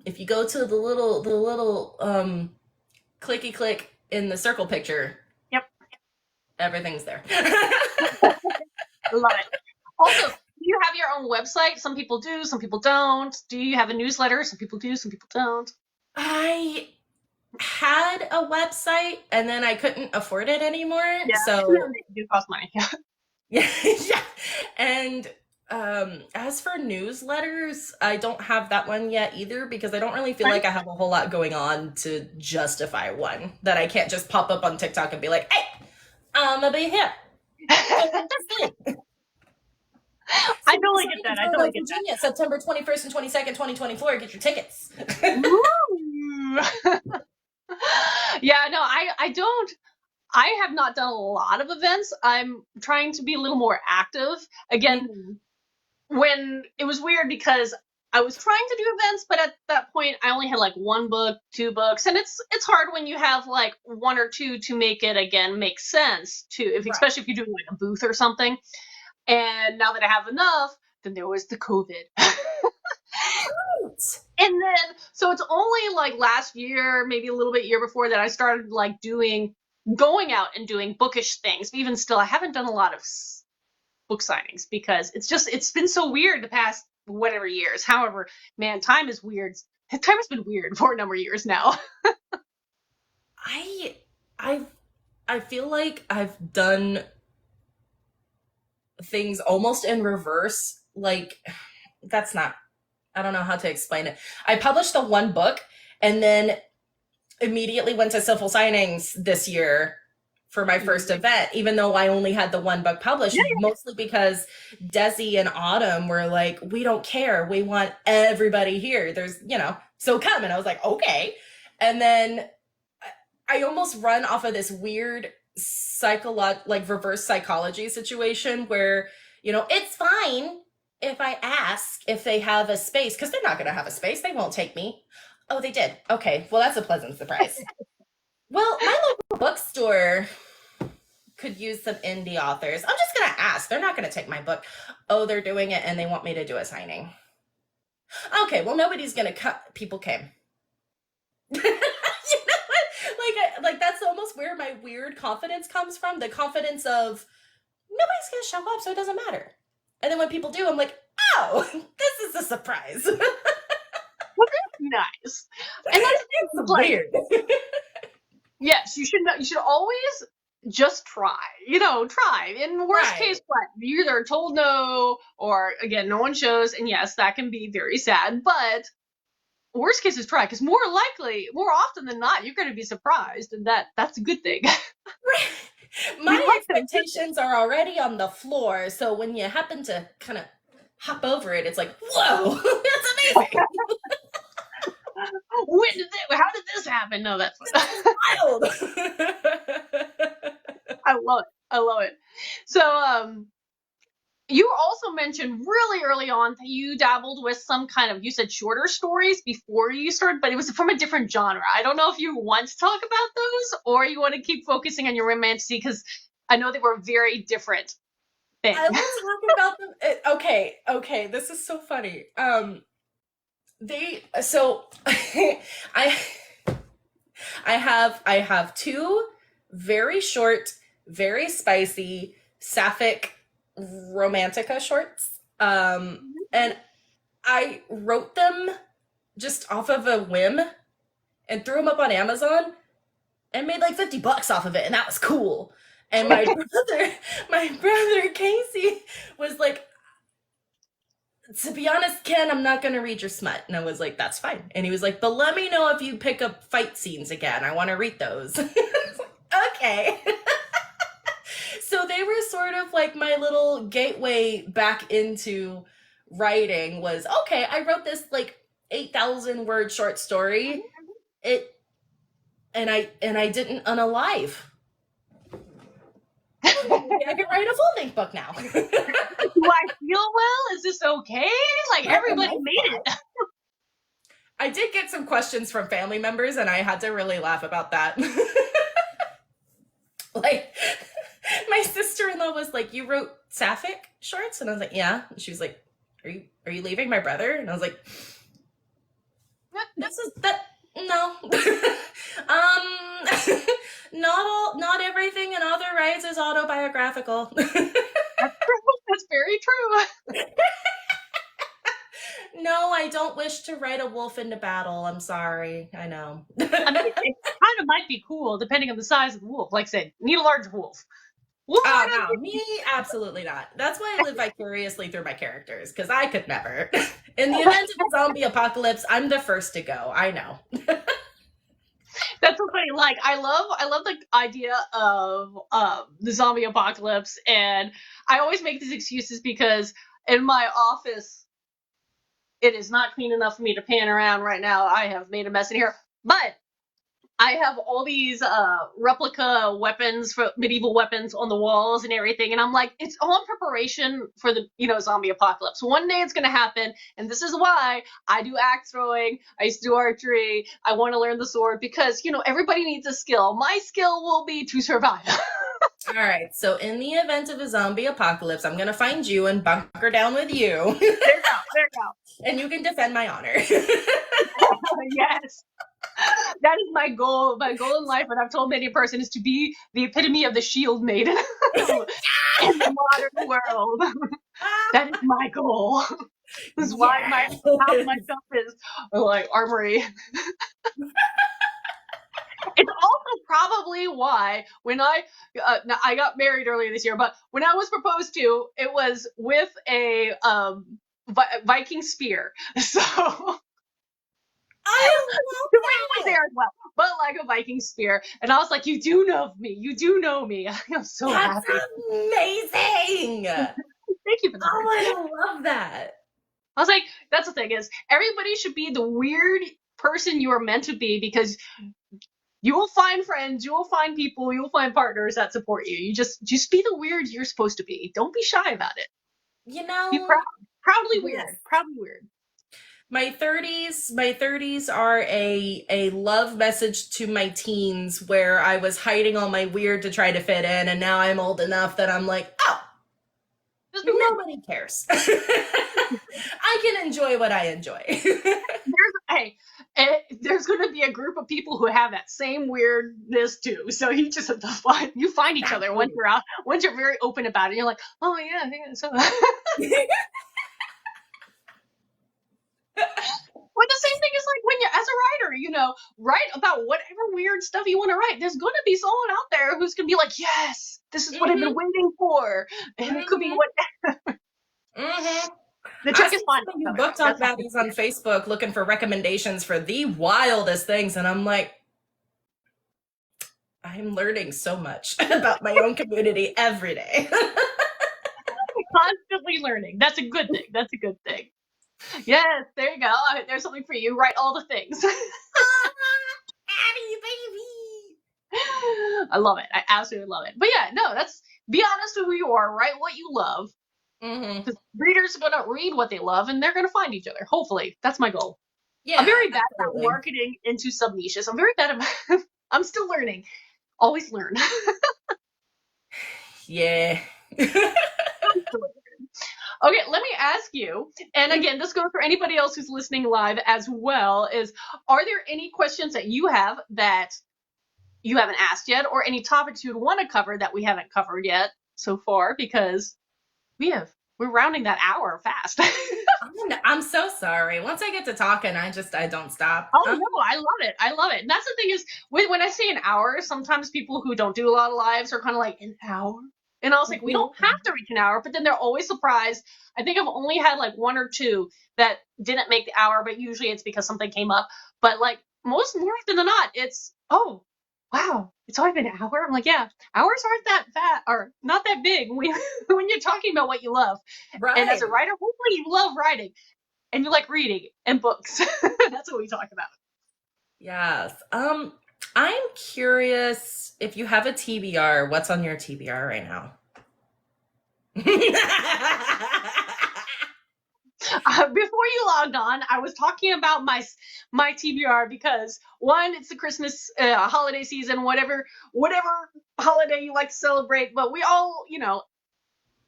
If you go to the little clicky click in the circle picture, yep, everything's there. Love it. Also, do you have your own website? Some people do, some people don't. Do you have a newsletter? Some people do, some people don't. I had a website and then I couldn't afford it anymore. Yeah, so it do cost money. yeah. And as for newsletters, I don't have that one yet either because I don't really feel like I have a whole lot going on to justify one that I can't just pop up on TikTok and be like, hey, I'm gonna be here. I totally get that. I totally get Virginia, that. September 21st and 22nd, 2024. Get your tickets. Yeah, no, I have not done a lot of events. I'm trying to be a little more active. Again, when it was weird because I was trying to do events, but at that point I only had like 1 book, 2 books, and it's hard when you have like 1 or 2 to make it again make sense especially if you're doing like a booth or something. And now that I have enough, then there was the COVID. And then, so it's only like last year, maybe a little bit year before that I started like going out and doing bookish things. But even still, I haven't done a lot of book signings because it's been so weird the past whatever years. However, man, time is weird. Time has been weird for a number of years now. I feel like I've done things almost in reverse. Like, I don't know how to explain it. I published the 1 book and then immediately went to civil signings this year for my first event, even though I only had the 1 book published, mostly because Desi and Autumn were like, we don't care. We want everybody here. There's, so come. And I was like, okay. And then I almost run off of this weird reverse psychology situation where, it's fine if I ask if they have a space, because they're not going to have a space. They won't take me. Oh, they did. Okay. Well, that's a pleasant surprise. Well, my local bookstore could use some indie authors. I'm just going to ask. They're not going to take my book. Oh, they're doing it and they want me to do a signing. Okay. Well, nobody's going to come. People came. Like that's almost where my weird confidence comes from. The confidence of nobody's going to show up, so it doesn't matter. And then when people do, I'm like, oh, this is a surprise. Well, that's nice. And that's weird. Yes, you should know. You should always just try. Try. In worst case, what? You're either told no, or again, no one shows. And yes, that can be very sad. But worst case is try, because more often than not, you're going to be surprised, and that's a good thing. My expectations are already on the floor, so when you happen to kind of hop over it, it's like, whoa, that's amazing. How did this happen? No, that's Wild. I love it. I love it. So, you also mentioned really early on that you dabbled with some kind of, you said shorter stories before you started, but it was from a different genre. I don't know if you want to talk about those or you want to keep focusing on your romantasy, because I know they were very different things. I will talk about them. Okay, this is so funny. I have two very short, very spicy sapphic romantica shorts. And I wrote them just off of a whim and threw them up on Amazon and made like $50 off of it, and that was cool. And my brother Casey was like, to be honest, Ken, I'm not going to read your smut. And I was like, that's fine. And he was like, but let me know if you pick up fight scenes again. I want to read those. Okay. So they were sort of like my little gateway back into writing was, okay, I wrote this like 8,000 word short story. And I didn't unalive. I can write a full-length book now. Do I feel well? Is this okay? Like, everybody made it. I did get some questions from family members, and I had to really laugh about that. Like, my sister-in-law was like, you wrote sapphic shorts? And I was like, yeah. And she was like, are you leaving my brother? And I was like, no. Not everything in Author Rights is autobiographical. That's very true. No, I don't wish to ride a wolf into battle. I'm sorry. I know. I mean, it kind of might be cool depending on the size of the wolf. Like I said, need a large wolf. Oh, no, me, absolutely not. That's why I live vicariously through my characters, because I could never. In the event of a zombie apocalypse, I'm the first to go. I know. That's so funny. Like, I love the idea of the zombie apocalypse, and I always make these excuses because in my office, it is not clean enough for me to pan around right now. I have made a mess in here, but I have all these replica weapons, for medieval weapons on the walls and everything, and I'm like, it's all in preparation for the zombie apocalypse. One day it's gonna happen, and this is why I do axe throwing. I used to do archery. I want to learn the sword because everybody needs a skill. My skill will be to survive. All right. So in the event of a zombie apocalypse, I'm gonna find you and bunker down with you. There you go. And you can defend my honor. Yes. That is my goal. My goal in life, and I've told many a person, is to be the epitome of the shield maiden in the modern world. That is my goal. This is why half of my stuff is like armory. It's also probably why when I got married earlier this year, but when I was proposed to, it was with a Viking spear. So the ring was there as well, but like a Viking spear. And I was like, you do know me. You do know me. I'm so That's happy. Amazing. Thank you for that. Oh, I love that. I was like, that's the thing is, everybody should be the weird person you are meant to be, because you will find friends, you will find people, you will find partners that support you. You just be the weird you're supposed to be. Don't be shy about it. Be proud. Proudly weird. Yes. Proudly weird. My 30s are a love message to my teens, where I was hiding all my weird to try to fit in, and now I'm old enough that I'm like, oh, nobody cares. I can enjoy what I enjoy. There's going to be a group of people who have that same weirdness too. So you just have to find each other once you're out. Once you're very open about it, you're like, oh yeah, so. Well, the same thing is like when you're as a writer, write about whatever weird stuff you want to write. There's going to be someone out there who's going to be like, yes, this is what I've been waiting for. And it could be what. The trick is finding book talk baddies on Facebook looking for recommendations for the wildest things, and I'm like, I'm learning so much about my own community every day. Constantly learning. That's a good thing. That's a good thing. Yes, there you go. There's something for you. Write all the things. Addie, baby. I love it. I absolutely love it. But yeah, no, that's be honest with who you are. Write what you love. Because readers are gonna read what they love, and they're gonna find each other. Hopefully, that's my goal. Yeah, I'm very bad absolutely. at marketing into sub niches. I'm very bad at. I'm still learning. Always learn. Yeah. Okay, let me ask you, and again, this goes for anybody else who's listening live as well, is are there any questions that you have that you haven't asked yet, or any topics you'd want to cover that we haven't covered yet so far? Because we're rounding that hour fast. I'm so sorry. Once I get to talking, I don't stop. Oh no, I love it. I love it. And that's the thing is, when I say an hour, sometimes people who don't do a lot of lives are kind of like, an hour? And I was like, we don't have to reach an hour, but then they're always surprised. I think I've only had like one or two that didn't make the hour, but usually it's because something came up. But like more often than not, it's, oh, wow, it's only been an hour? I'm like, yeah, hours aren't that fat or not that big when you're talking about what you love. Right. And as a writer, hopefully you love writing and you like reading and books. That's what we talk about. Yes. I'm curious if you have a TBR, what's on your TBR right now? Before you logged on, I was talking about my TBR because one, it's the Christmas holiday season, whatever holiday you like to celebrate, but we all,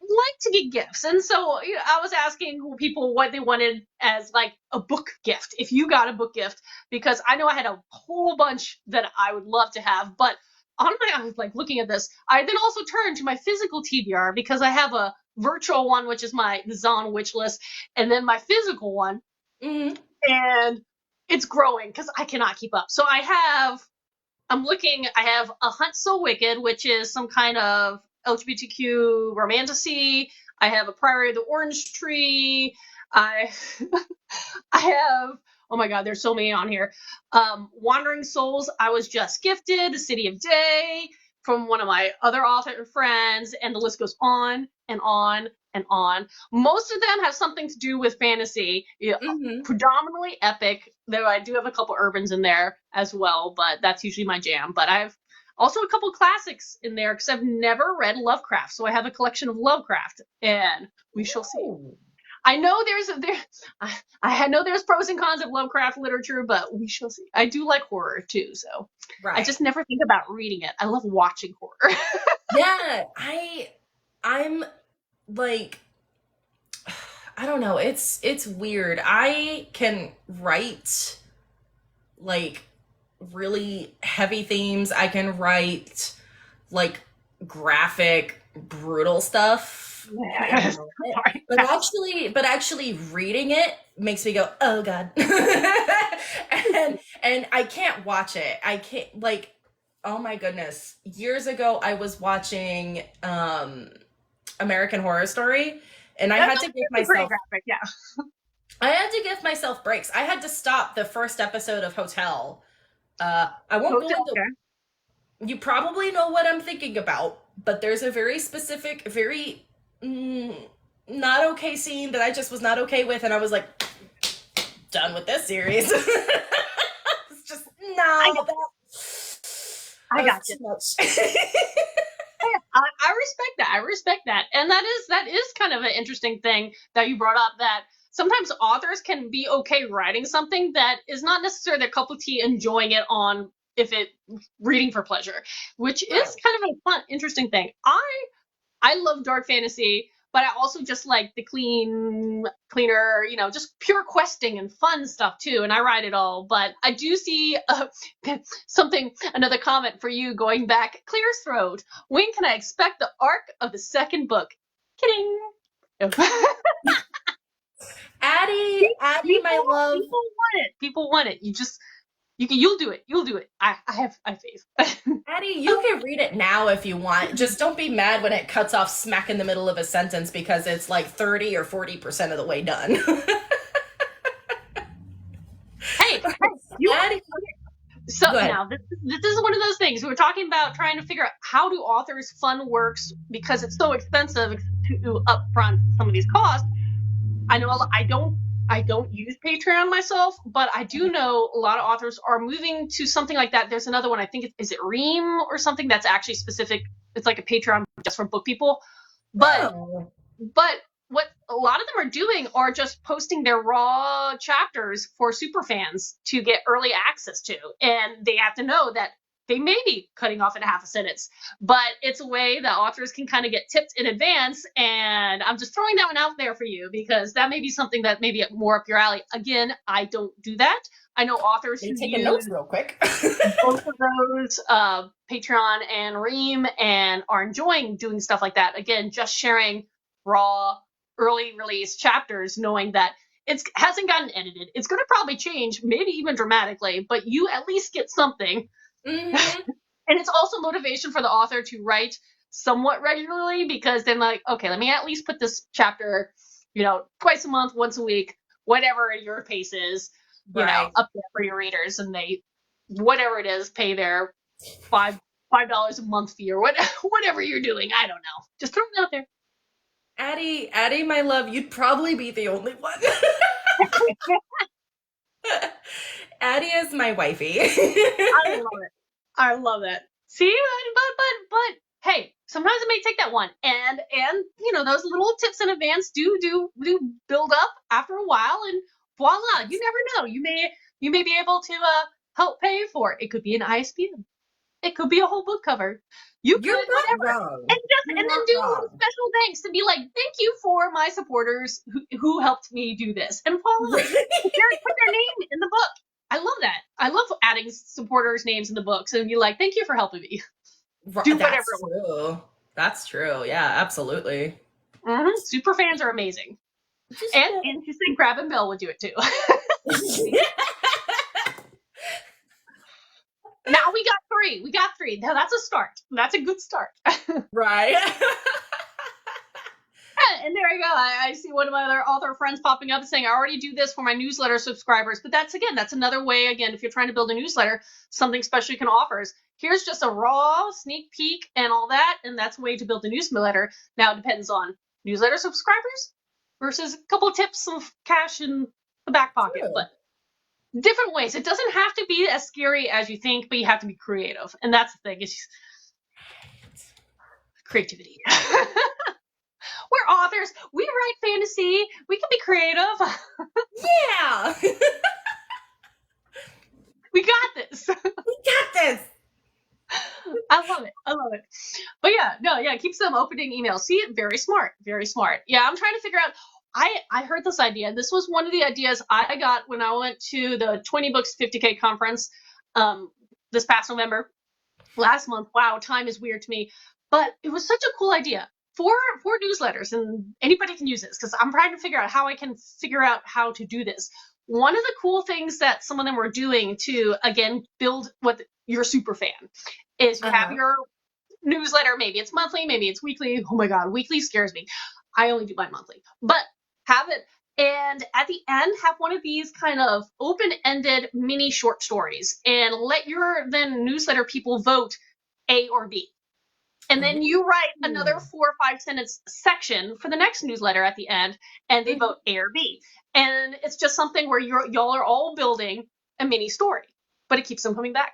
like to get gifts. And so I was asking people what they wanted as like a book gift, if you got a book gift, because I know I had a whole bunch that I would love to have, but I was like looking at this. I then also turned to my physical TBR because I have a virtual one, which is my Zon wish list, and then my physical one. Mm-hmm. And it's growing because I cannot keep up. So I have A Hunt So Wicked, which is some kind of LGBTQ romantasy. I have A Priory of the Orange Tree. I have, oh my God, there's so many on here. Wandering Souls, I was just gifted. The City of Day from one of my other author friends, and the list goes on and on and on. Most of them have something to do with fantasy, predominantly epic, though I do have a couple urbans in there as well, but that's usually my jam. But I have also a couple classics in there because I've never read Lovecraft, so I have a collection of Lovecraft, and we shall see. I know I know there's pros and cons of Lovecraft literature, but we shall see. I do like horror too, so right. I just never think about reading it. I love watching horror. Yeah, I'm like, I don't know. It's weird. I can write like really heavy themes. I can write like graphic, brutal stuff. Yes. But actually reading it makes me go, oh God. and I can't watch it. I can't, like, oh my goodness. Years ago I was watching American Horror Story, and I had to give myself graphic, yeah. I had to give myself breaks. I had to stop the first episode of Hotel. I won't go into. You probably know what I'm thinking about, but there's a very specific, very not okay scene that I just was not okay with, and I was like, done with this series. It's just no. I got you. I respect that. I respect that, and that is kind of an interesting thing that you brought up. That sometimes authors can be okay writing something that is not necessarily their cup of tea, enjoying it on reading for pleasure, which is kind of a fun, interesting thing. I love dark fantasy, but I also just like the cleaner, just pure questing and fun stuff too. And I write it all, but I do see another comment for you going back. Clear's Throat. When can I expect the arc of the second book? Kidding. Addie, my love. People want it. You'll do it. You'll do it. I have faith. Addie, you can read it now if you want. Just don't be mad when it cuts off smack in the middle of a sentence because it's like 30 or 40% of the way done. Hey, Addie. So Good. now this is one of those things we're talking about, trying to figure out how do authors fund works because it's so expensive to upfront some of these costs. I know I don't use Patreon myself, but I do know a lot of authors are moving to something like that. There's another one, I think is it Ream or something that's actually specific. It's like a Patreon just for book people. But Oh. what a lot of them are doing are just posting their raw chapters for super fans to get early access to. And they have to know that they may be cutting off at half a sentence, but it's a way that authors can kind of get tipped in advance. And I'm just throwing that one out there for you because that may be something that may be more up your alley. Again, I don't do that. I know authors who Taking notes use real quick. both of those, Patreon and Ream, and are enjoying doing stuff like that. Again, just sharing raw, early release chapters, knowing that it hasn't gotten edited. It's going to probably change, maybe even dramatically, but you at least get something. Mm-hmm. And it's also motivation for the author to write somewhat regularly because then, like, okay, let me at least put this chapter, twice a month, once a week, whatever your pace is, Right. up there for your readers, and they, whatever it is, pay their $5 a month fee or whatever you're doing. I don't know. Just throw it out there. Addie, my love, you'd probably be the only one. Addie is my wifey. I love it. I love it. See, but hey, sometimes it may take that one, and those little tips in advance do build up after a while, and voila, you never know. You may be able to help pay for it. It could be an ISBN. It could be a whole book cover. You You're could not whatever, wrong. and You're then not do a wrong. little special thanks to be like, thank you for my supporters who helped me do this, and voila, put their name in the book. I love that. I love adding supporters' names in the books and be like, thank you for helping me. Do whatever. That's true. That's true. Yeah, absolutely. Mm-hmm. Super fans are amazing. And you think Grab and Bell would do it too. Now we got three. Now that's a start. That's a good start. Right. And there you go. I see one of my other author friends popping up and saying, I already do this for my newsletter subscribers. But that's another way, again, if you're trying to build a newsletter, something special you can offer is, here's just a raw sneak peek and all that. And that's a way to build a newsletter. Now it depends on newsletter subscribers versus a couple of tips of cash in the back pocket. True. But different ways. It doesn't have to be as scary as you think, but you have to be creative. And that's the thing, is creativity. We're authors. We write fantasy. We can be creative. Yeah. We got this. We got this. I love it. But yeah, keep some opening emails. See, very smart. Yeah, I'm trying to figure out. I heard this idea. This was one of the ideas I got when I went to the 20 Books 50K conference this past November. Last month. Wow, time is weird to me. But it was such a cool idea for newsletters, and anybody can use this because I'm trying to figure out how I can figure out how to do this. One of the cool things that some of them were doing to, again, build what your super fan is, you have your newsletter. Maybe it's monthly, maybe it's weekly. Oh my God, weekly scares me. I only do my monthly, but have it. And at the end, have one of these kind of open-ended mini short stories and let your then newsletter people vote A or B. And then you write another 4 or 5 sentence section for the next newsletter at the end, and they vote A or B. And it's just something where y'all are all building a mini story, but it keeps them coming back.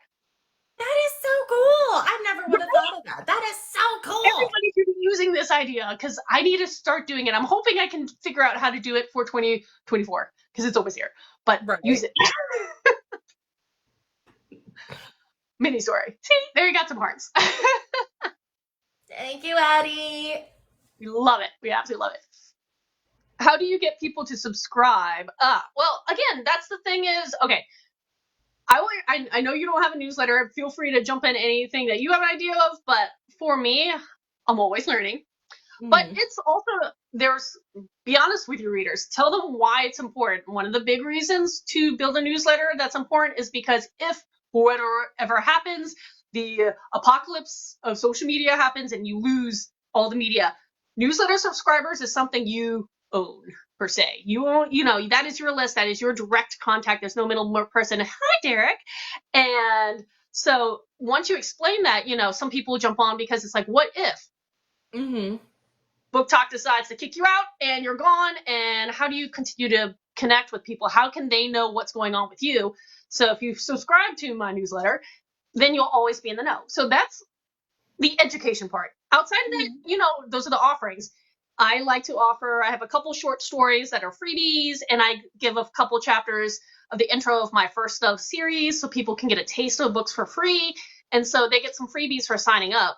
That is so cool. I never would have thought of that. That is so cool. Everybody should be using this idea because I need to start doing it. I'm hoping I can figure out how to do it for 2024 because it's always here. But use it. Mini story. See, there you got some hearts. Thank you, Addie. We love it. We absolutely love it. How do you get people to subscribe? Well, again, that's the thing is, okay, I know you don't have a newsletter. Feel free to jump in anything that you have an idea of, but for me, I'm always learning. But it's also, be honest with your readers. Tell them why it's important. One of the big reasons to build a newsletter that's important is because if whatever happens, the apocalypse of social media happens and you lose all the media, newsletter subscribers is something you own per se. You own, you know, that is your list. That is your direct contact. There's no middle person. Hi, Derek. And so once you explain that, you know, some people jump on because it's like, what if Book Talk decides to kick you out and you're gone? And how do you continue to connect with people? How can they know what's going on with you? So if you subscribe to my newsletter, then you'll always be in the know. So that's the education part. Outside of that, you know, those are the offerings. I like to offer, I have a couple short stories that are freebies, and I give a couple chapters of the intro of my first of series so people can get a taste of books for free. And so they get some freebies for signing up.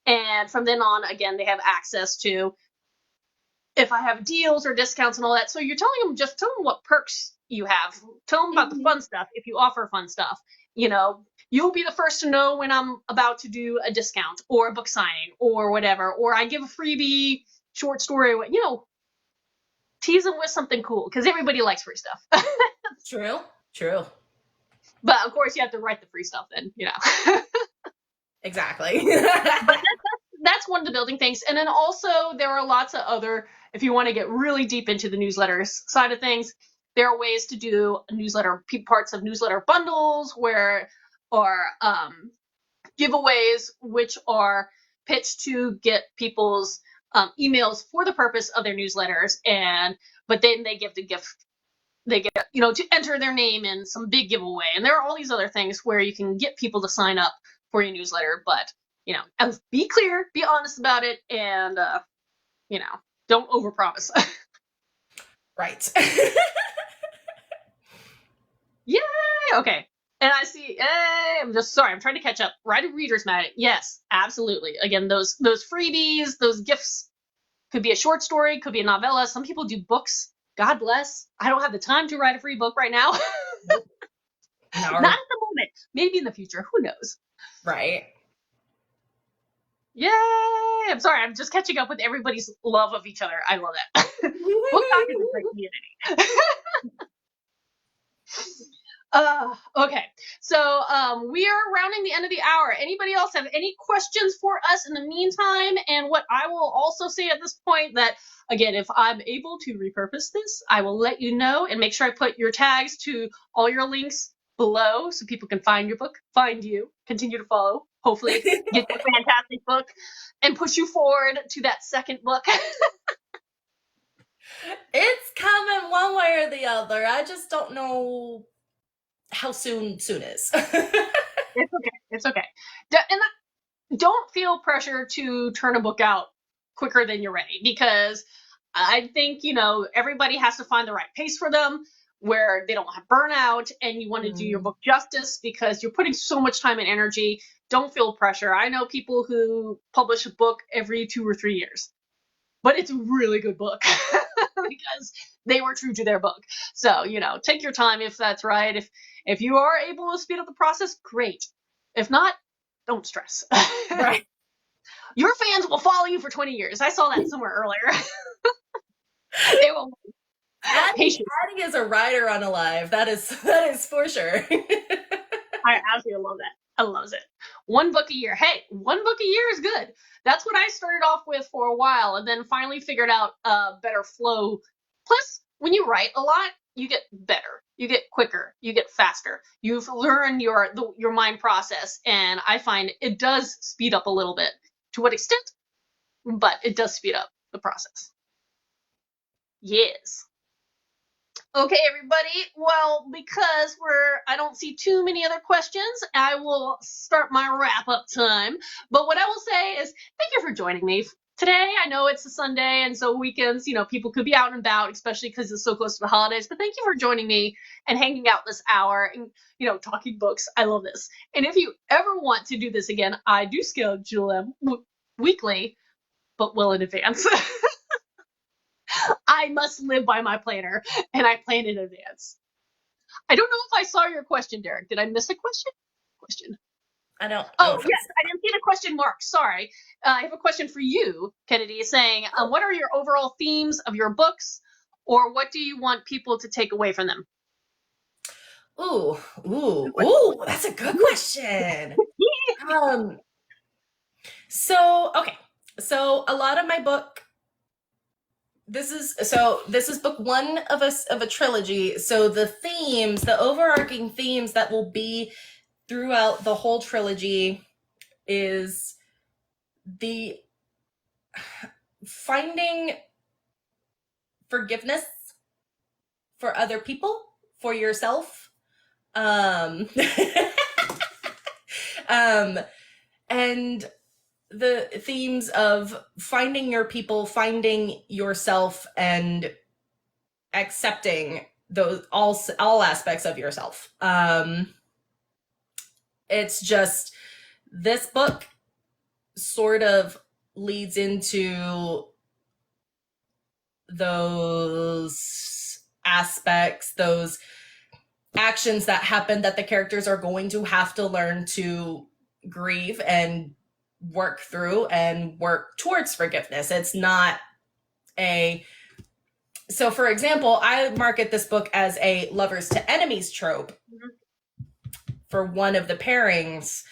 And from then on, again, they have access to, if I have deals or discounts and all that. So you're telling them, just tell them what perks you have. Tell them about the fun stuff if you offer fun stuff. You know, you'll be the first to know when I'm about to do a discount or a book signing or whatever. Or I give a freebie short story, you know, tease them with something cool because everybody likes free stuff. True. But of course, you have to write the free stuff then, you know. Exactly. But that's one of the building things. And then also there are lots of other, if you want to get really deep into the newsletters side of things, there are ways to do newsletter, parts of newsletter bundles where are giveaways, which are pitched to get people's emails for the purpose of their newsletters. But then they give the gift, they get, you know, to enter their name in some big giveaway. And there are all these other things where you can get people to sign up for your newsletter, but, you know, be clear, be honest about it, and, you know, don't overpromise. Right. Yay! Okay. And I see, I'm just sorry, I'm trying to catch up. Write a reader's magnet. Yes, absolutely. Again, those freebies, those gifts, could be a short story, could be a novella. Some people do books. God bless. I don't have the time to write a free book right now. No. Not at the moment. Maybe in the future. Who knows? Right. Yay! I'm sorry, I'm just catching up with everybody's love of each other. I love that. Book Talk is a great community. Okay, so we are rounding the end of the hour. Anybody else have any questions for us in the meantime? And what I will also say at this point that, again, if I'm able to repurpose this, I will let you know and make sure I put your tags to all your links below so people can find your book, find you, continue to follow, hopefully get your fantastic book, and push you forward to that second book. It's coming one way or the other. I just don't know how soon is. It's okay. It's okay. And don't feel pressure to turn a book out quicker than you're ready, because I think, you know, everybody has to find the right pace for them where they don't have burnout, and you want to do your book justice because you're putting so much time and energy. Don't feel pressure. I know people who publish a book every 2 or 3 years, but it's a really good book because they were true to their book. So, you know, take your time if that's right. If you are able to speed up the process, great. If not, don't stress. Right. Your fans will follow you for 20 years. I saw that somewhere earlier. They will. Addie is a writer on Alive. That is for sure. I absolutely love that. I love it. 1 book a year. Hey, 1 book a year is good. That's what I started off with for a while, and then finally figured out a better flow. Plus, when you write a lot, you get better. You get quicker. You get faster. You've learned your mind process, and I find it does speed up a little bit. To what extent? But it does speed up the process. Yes. Okay, everybody. Well, because I don't see too many other questions, I will start my wrap-up time. But what I will say is thank you for joining me today. I know it's a Sunday, and so weekends, you know, people could be out and about, especially because it's so close to the holidays. But thank you for joining me and hanging out this hour and, you know, talking books. I love this. And if you ever want to do this again, I do schedule them weekly, but well in advance. I must live by my planner, and I plan in advance. I don't know if I saw your question, Derek. Did I miss a question? I don't. Oh, yes, I didn't see the question mark. Sorry. I have a question for you, Kennedi, saying, what are your overall themes of your books, or what do you want people to take away from them? Ooh, that's a good question. So a lot of my book this is book one of a trilogy. So the themes, the overarching themes that will be throughout the whole trilogy is the finding forgiveness for other people, for yourself, um, and the themes of finding your people, finding yourself, and accepting those all aspects of yourself. It's just this book sort of leads into those aspects, those actions that happen that the characters are going to have to learn to grieve and work through and work towards forgiveness. It's not a so for example, I market this book as a lovers to enemies trope for one of the pairings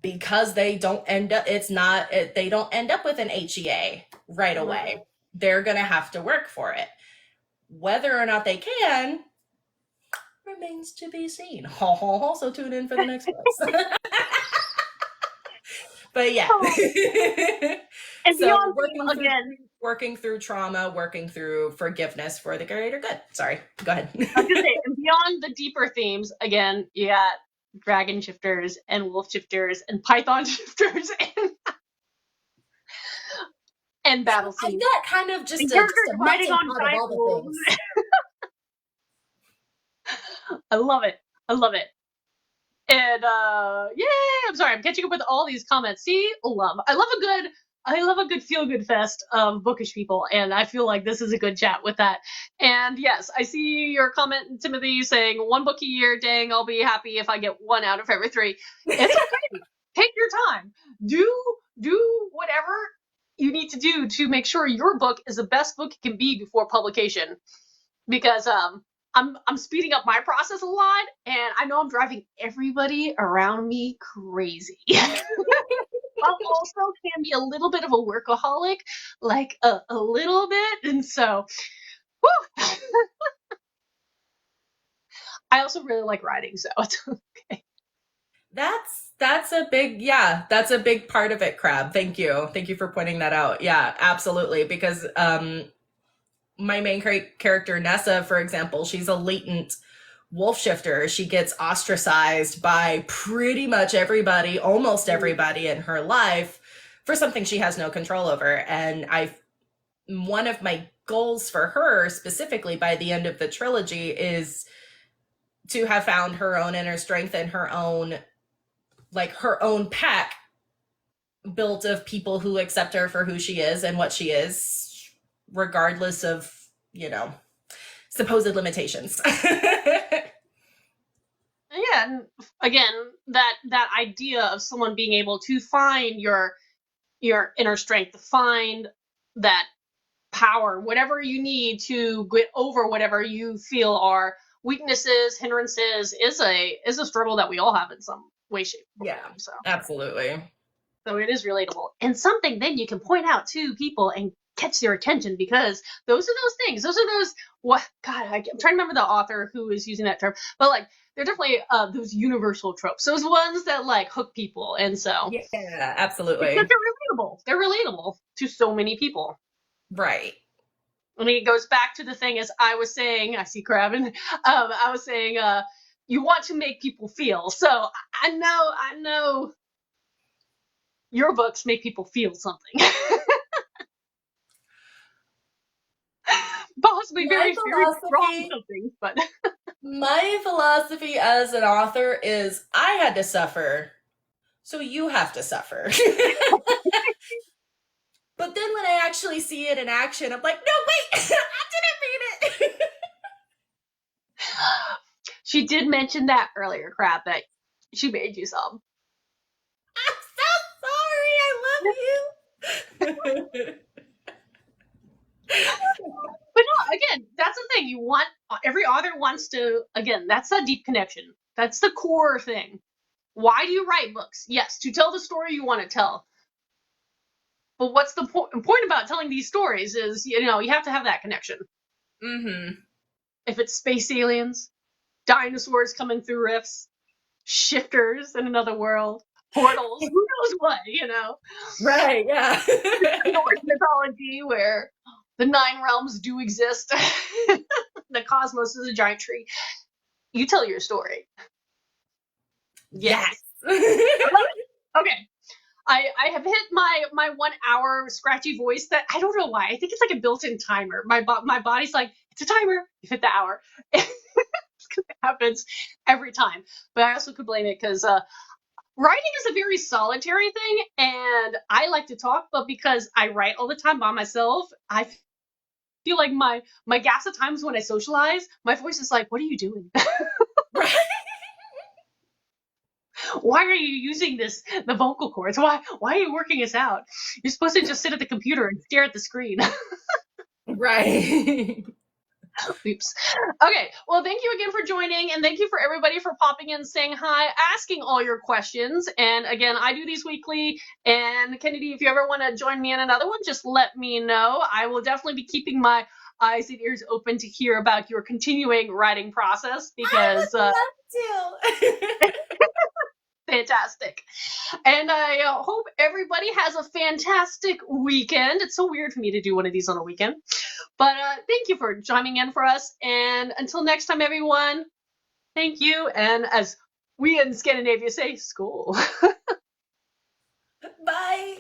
because they don't end up they don't end up with an HEA right away. They're going to have to work for it. Whether or not they can remains to be seen. So tune in for the next one. But yeah. And so beyond working through trauma, working through forgiveness for the greater good. Sorry, go ahead. I was gonna say, and beyond the deeper themes, again, you got dragon shifters and wolf shifters and python shifters and battle scenes. I got kind of just a riding on giant wolves. I love it. And I'm sorry, I'm catching up with all these comments. See, I love a good feel-good fest of bookish people, and I feel like this is a good chat with that. And yes, I see your comment, Timothy, saying 1 book a year. Dang, I'll be happy if I get 1 out of every 3. It's okay. Take your time. Do whatever you need to do to make sure your book is the best book it can be before publication. Because I'm speeding up my process a lot, and I know I'm driving everybody around me crazy. I also can be a little bit of a workaholic, like a little bit, and so, whew. I also really like writing, so it's okay. That's a big part of it, Crab. Thank you for pointing that out. Yeah, absolutely, because my main character, Nessa, for example, she's a latent wolf shifter. She gets ostracized by pretty much everybody, almost everybody in her life for something she has no control over. And one of my goals for her specifically by the end of the trilogy is to have found her own inner strength and her own pack built of people who accept her for who she is and what she is, regardless of, supposed limitations. Yeah, and again, that idea of someone being able to find your inner strength, to find that power, whatever you need to get over whatever you feel are weaknesses, hindrances, is a struggle that we all have in some way, shape, or form. So absolutely. So it is relatable, and something then you can point out to people and catch their attention, because those are those things. Those are those, I'm trying to remember the author who is using that term, but like they're definitely those universal tropes, those ones that like hook people, and so yeah, absolutely, because they're relatable to so many people, right? I mean, it goes back to the thing as I was saying. I see Craven. I was saying, you want to make people feel. So I know your books make people feel something. Possibly very strong something, but my philosophy as an author is I had to suffer, so you have to suffer. But then when I actually see it in action, I'm like, no, wait, I didn't mean it. She did mention that earlier, Crab, that she made you some. I'm so sorry. I love you. But no, again, that's the thing. Every author wants to, again, that's a deep connection. That's the core thing. Why do you write books? Yes, to tell the story you want to tell. But what's the point about telling these stories is, you know, you have to have that connection. Mm-hmm. If it's space aliens, dinosaurs coming through rifts, shifters in another world, portals, who knows what, you know? Right, yeah. Norse mythology where the 9 realms do exist. The cosmos is a giant tree. You tell your story. Yes. Okay. I have hit my 1 hour scratchy voice that I don't know why. I think it's like a built-in timer. My body's like, it's a timer. You hit the hour. It happens every time. But I also could blame it because writing is a very solitary thing, and I like to talk, but because I write all the time by myself, I feel like my gaps at times when I socialize, my voice is like, what are you doing? Right. Why are you using the vocal cords? Why are you working this out? You're supposed to just sit at the computer and stare at the screen. Right. Oops. Okay, well, thank you again for joining, and thank you for everybody for popping in, saying hi, asking all your questions. And again, I do these weekly, and Kennedi, if you ever want to join me in another one, just let me know. I will definitely be keeping my eyes and ears open to hear about your continuing writing process, because I would love to. fantastic. And I hope everybody has a fantastic weekend. It's so weird for me to do one of these on a weekend. But thank you for chiming in for us. And until next time, everyone, thank you. And as we in Scandinavia say, school. Bye.